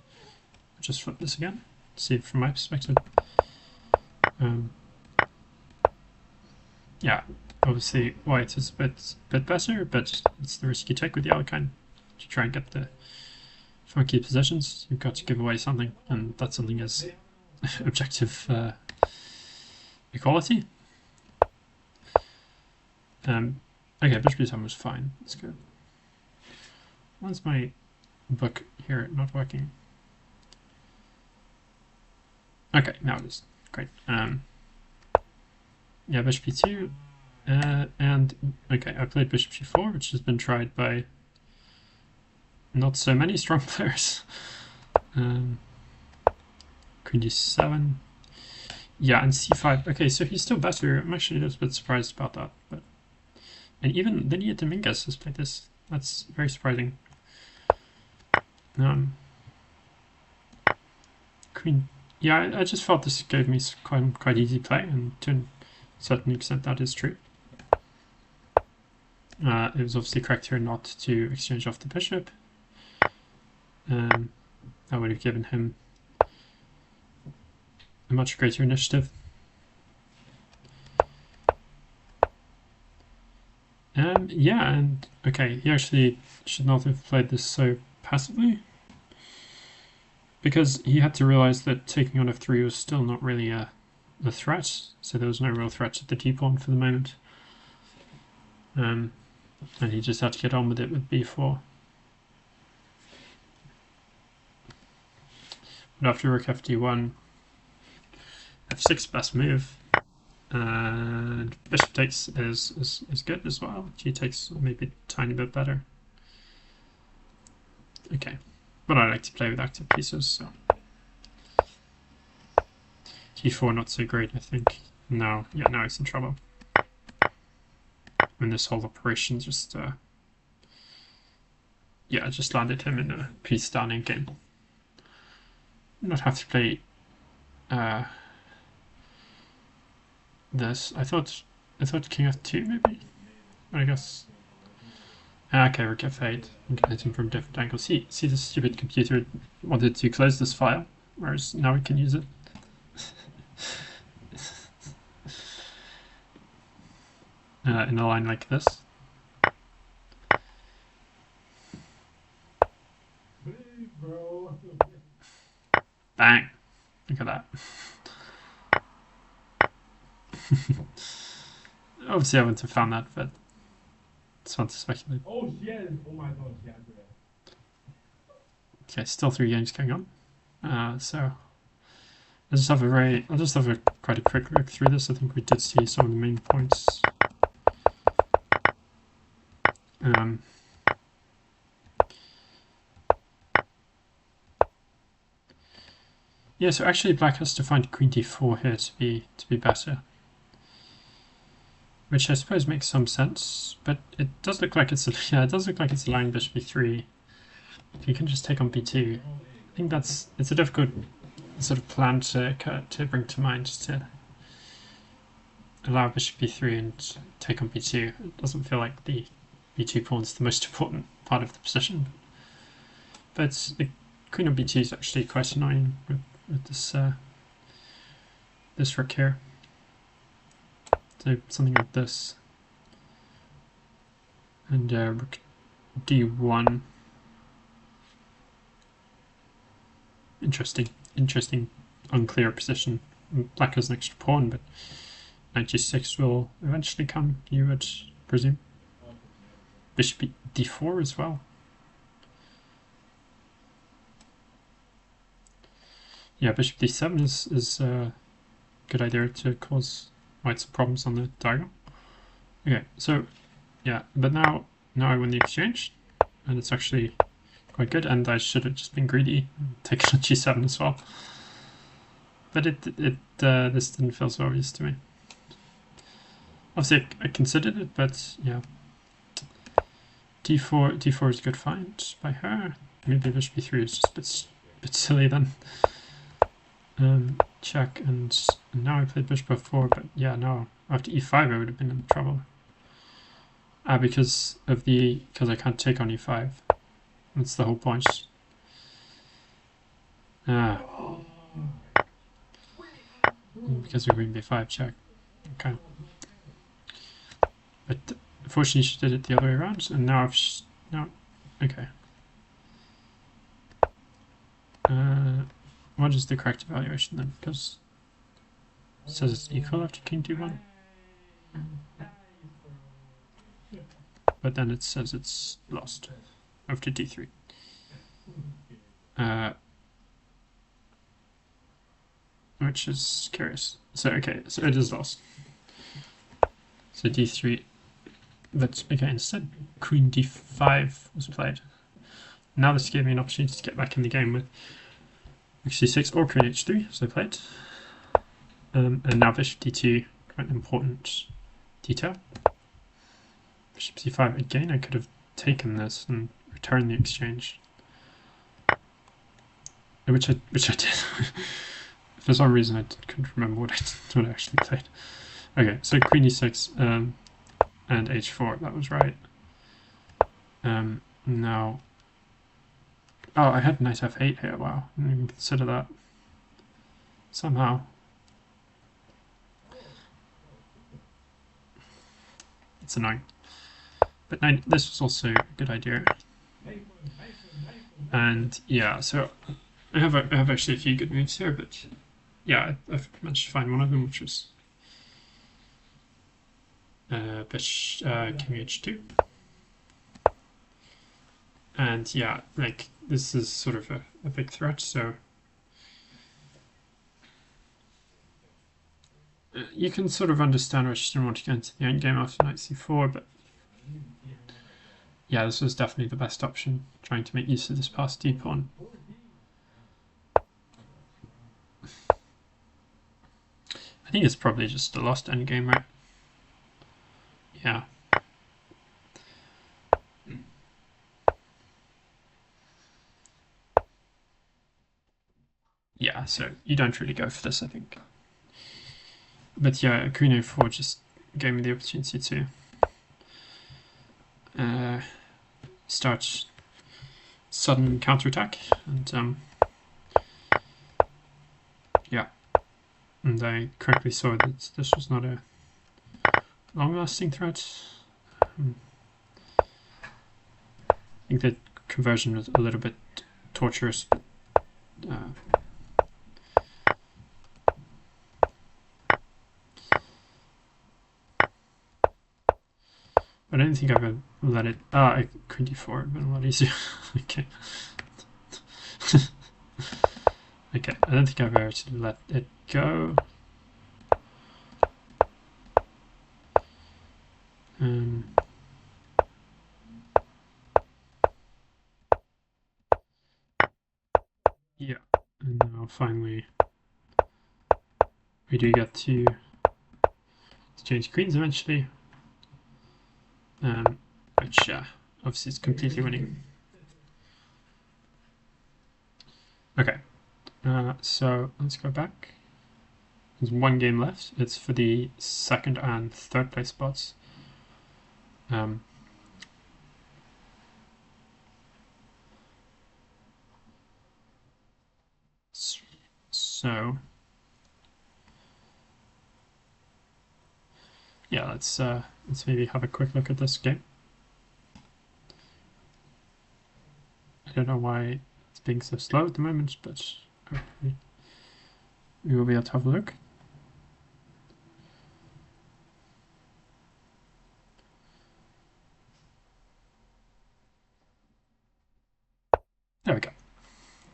just flip this again, see it from my perspective. Yeah, obviously white is a bit better, but it's the risk you take with the Alekhine to try and get the funky positions. You've got to give away something, and that something is objective equality. Okay, bishop e7 was fine. That's good. Why's my book here not working? Okay, now it is. Great. Yeah, bishop e2. And okay, I played bishop g4, which has been tried by not so many strong players. Queen d7. Yeah, and c5. Okay, so he's still better. I'm actually a little bit surprised about that. But and even Lydia Dominguez has played this. That's very surprising. Queen. Yeah, I just felt this gave me quite easy play, and to a certain extent that is true. It was obviously correct here not to exchange off the bishop. That would have given him a much greater initiative. Yeah, and okay, he actually should not have played this so passively, because he had to realize that taking on f3 was still not really a threat, so there was no real threat to the d-pawn for the moment. And he just had to get on with it with b4. But after rook fd1, f6 best move, and bishop takes is good as well. G takes maybe a tiny bit better. Okay, but I like to play with active pieces, so g4 not so great, I think. Now he's in trouble. And this whole operation just just landed him in a pretty stunning game. Not have to play this. I thought king f2 maybe, but I guess. Okay, rook f8. I'm getting from different angles. See, this stupid computer wanted to close this file, whereas now we can use it. In a line like this. Bang! Look at that. Obviously I wouldn't have found that, but it's fun to speculate. Oh shit! Oh my god, yeah. Okay, still 3 games going on. So I'll just have quite a quick look through this. I think we did see some of the main points. Yeah, so actually black has to find queen d4 here to be better. which I suppose makes some sense, but it does look like it's yeah, it does look like it's allowing bishop b3. If you can just take on b2, I think it's a difficult sort of plan to bring to mind, just to allow bishop b3 and take on b2. It doesn't feel like the b2 pawn is the most important part of the position, but the queen on b2 is actually quite annoying with this this rook here. So something like this, and rook d1. Interesting, unclear position. Black has an extra pawn, but knight g6 will eventually come, you would presume. Bishop d4 as well. Yeah, bishop d7 is a good idea to cause white some problems on the diagonal. Okay, so yeah, but now I win the exchange, and it's actually quite good, and I should have just been greedy and taken on g7 as well. But this didn't feel so obvious to me. Obviously, I considered it, but yeah. d4 is a good find by her. Maybe bishop b3 is just a bit silly then. Check, and now I played bishop f4, but yeah, no, after e5 I would have been in trouble. Because I can't take on e5. That's the whole point. Because of queen b5 check. Okay. But unfortunately she did it the other way around, and now okay. What is the correct evaluation then? Because it says it's equal after king d1. But then it says it's lost after d3. Which is curious. So okay, so it is lost. So d3, but okay, instead queen d5 was played. Now this gave me an opportunity to get back in the game with c6 or queen h3, so I played. And now bishop d2, quite an important detail. Bishop c5, again I could have taken this and returned the exchange. Which I did. For some reason I couldn't remember what I actually played. Okay, so queen e6 and h4, that was right. Now, oh, I had knight f8 here, wow, I didn't even consider that. Somehow. It's annoying. But this was also a good idea. And yeah, so I have actually a few good moves here, but yeah, I've managed to find one of them, which was king h2. And yeah, like this is sort of a big threat, so you can sort of understand why she didn't want to go into the endgame after knight c4, but yeah, this was definitely the best option, trying to make use of this passed d pawn. I think it's probably just a lost endgame, right? Yeah. Yeah, so you don't really go for this, I think. But yeah, queen a4 just gave me the opportunity to start sudden counterattack, and yeah, and I correctly saw that this was not a long-lasting threat. I think the conversion was a little bit torturous, but I don't think I've ever let it. Queen d4 would have been a lot easier. Okay. Okay, I don't think I've ever let it go. Yeah, and now finally we do get to change queens eventually, which obviously is completely winning. Okay, so let's go back. There's one game left. It's for the second and third place spots. So yeah, let's maybe have a quick look at this game. I don't know why it's being so slow at the moment, but hopefully we will be able to have a look. There we go.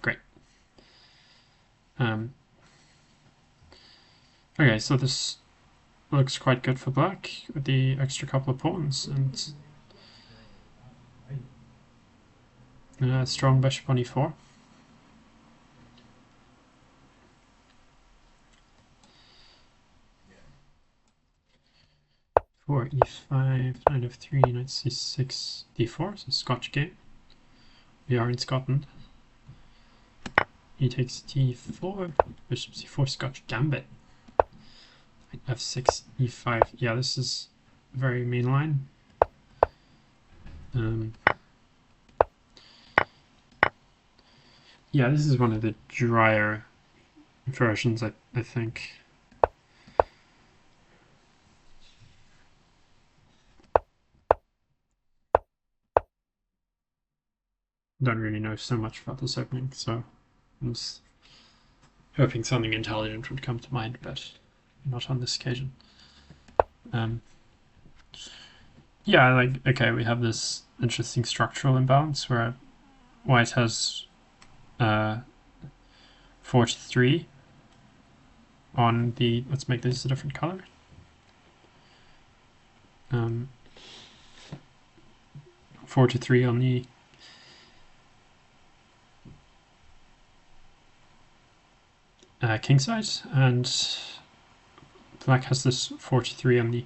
Great. Okay, so this looks quite good for black with the extra couple of pawns and strong bishop on e4. For e5, knight f3, knight c6, d4, so Scotch game. We are in Scotland. E takes d4, bishop c4, Scotch gambit. Knight f6, e5. Yeah, this is very mainline. Yeah, this is one of the drier versions, I think. Don't really know so much about this opening, so I was hoping something intelligent would come to mind, but not on this occasion. Yeah, like, okay, we have this interesting structural imbalance where white has 43 on the, let's make this a different color. 43 on the king side, and black has this 43 on the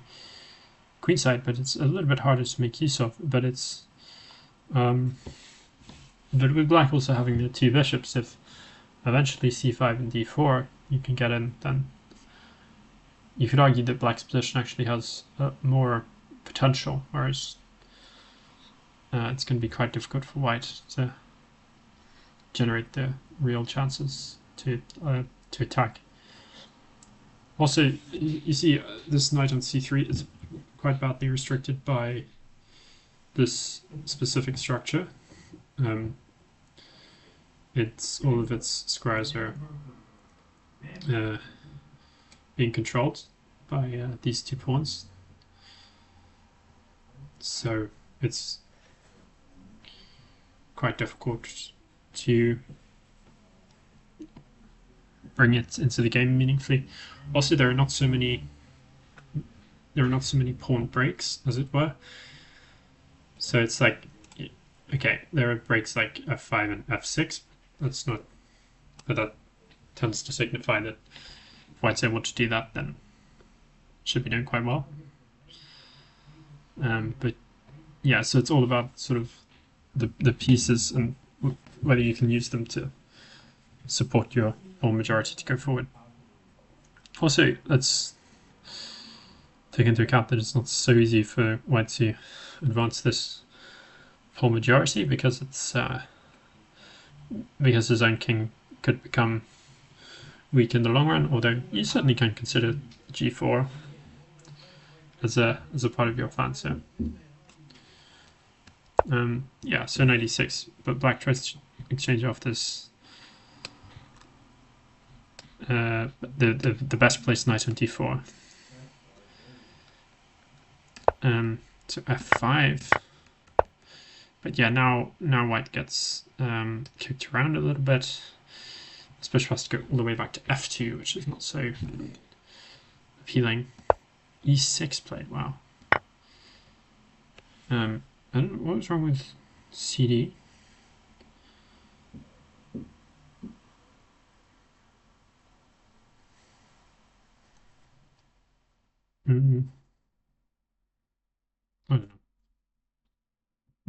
queen side, but it's a little bit harder to make use of. But it's but with black also having the two bishops, if eventually c5 and d4 you can get in, then you could argue that black's position actually has more potential, whereas it's going to be quite difficult for white to generate the real chances to attack. Also, you see this knight on c3 is quite badly restricted by this specific structure. It's all of its squares are being controlled by these two pawns, so it's quite difficult to bring it into the game meaningfully. Also, there are not so many pawn breaks, as it were. So it's like, okay, there are breaks like f5 and f6. That's not, but that tends to signify that if white's able to do that, then it should be doing quite well. But yeah, so it's all about sort of the pieces and whether you can use them to support your pawn majority to go forward. Also, let's take into account that it's not so easy for white to advance this pawn majority because it's because his own king could become weak in the long run. Although you certainly can consider g4 as a part of your plan. So yeah, so 96, but black tries to exchange off this the best placed knight on d4. So f5. But yeah, now white gets kicked around a little bit. Especially has to go all the way back to f2, which is not so appealing. e6 played, wow. I don't know what was wrong with cd. I don't know.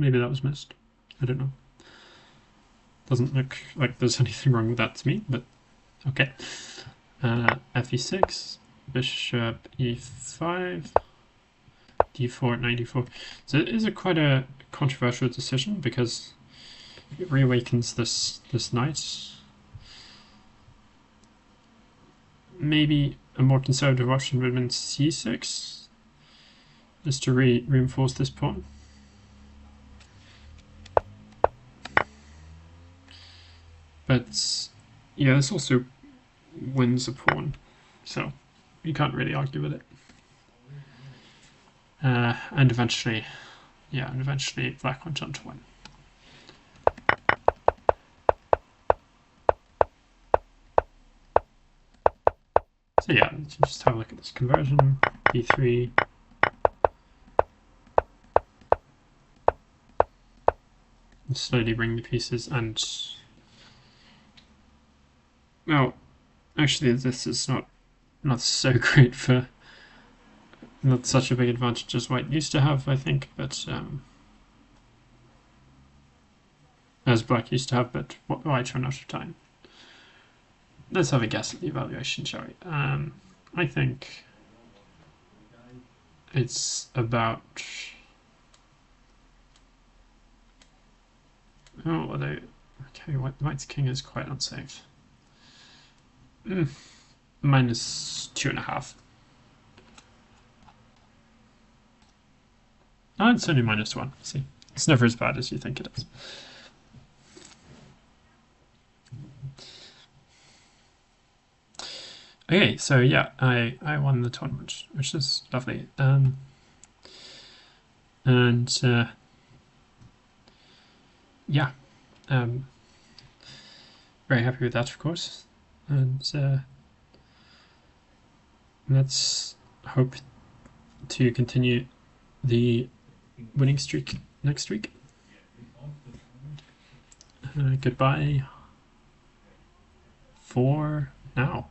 Maybe that was missed. I don't know. Doesn't look like there's anything wrong with that to me, but okay. Fe6, bishop e5, d4, knight e4. So it is quite a controversial decision because it reawakens this knight. Maybe a more conservative option would have been c6, just to reinforce this pawn. But yeah, this also wins a pawn, so you can't really argue with it. And eventually black went on to win. So yeah, let's just have a look at this conversion. d3. And slowly bring the pieces, and well, actually this is not so great for, not such a big advantage as white used to have, I think, but as black used to have, but white ran out of time. Let's have a guess at the evaluation, shall we? I think it's about, oh, although, okay, white's king is quite unsafe. -2.5. Oh, it's only -1. See, it's never as bad as you think it is. Okay, so yeah, I won the tournament, which is lovely. Yeah, very happy with that, of course. And let's hope to continue the winning streak next week. Goodbye for now.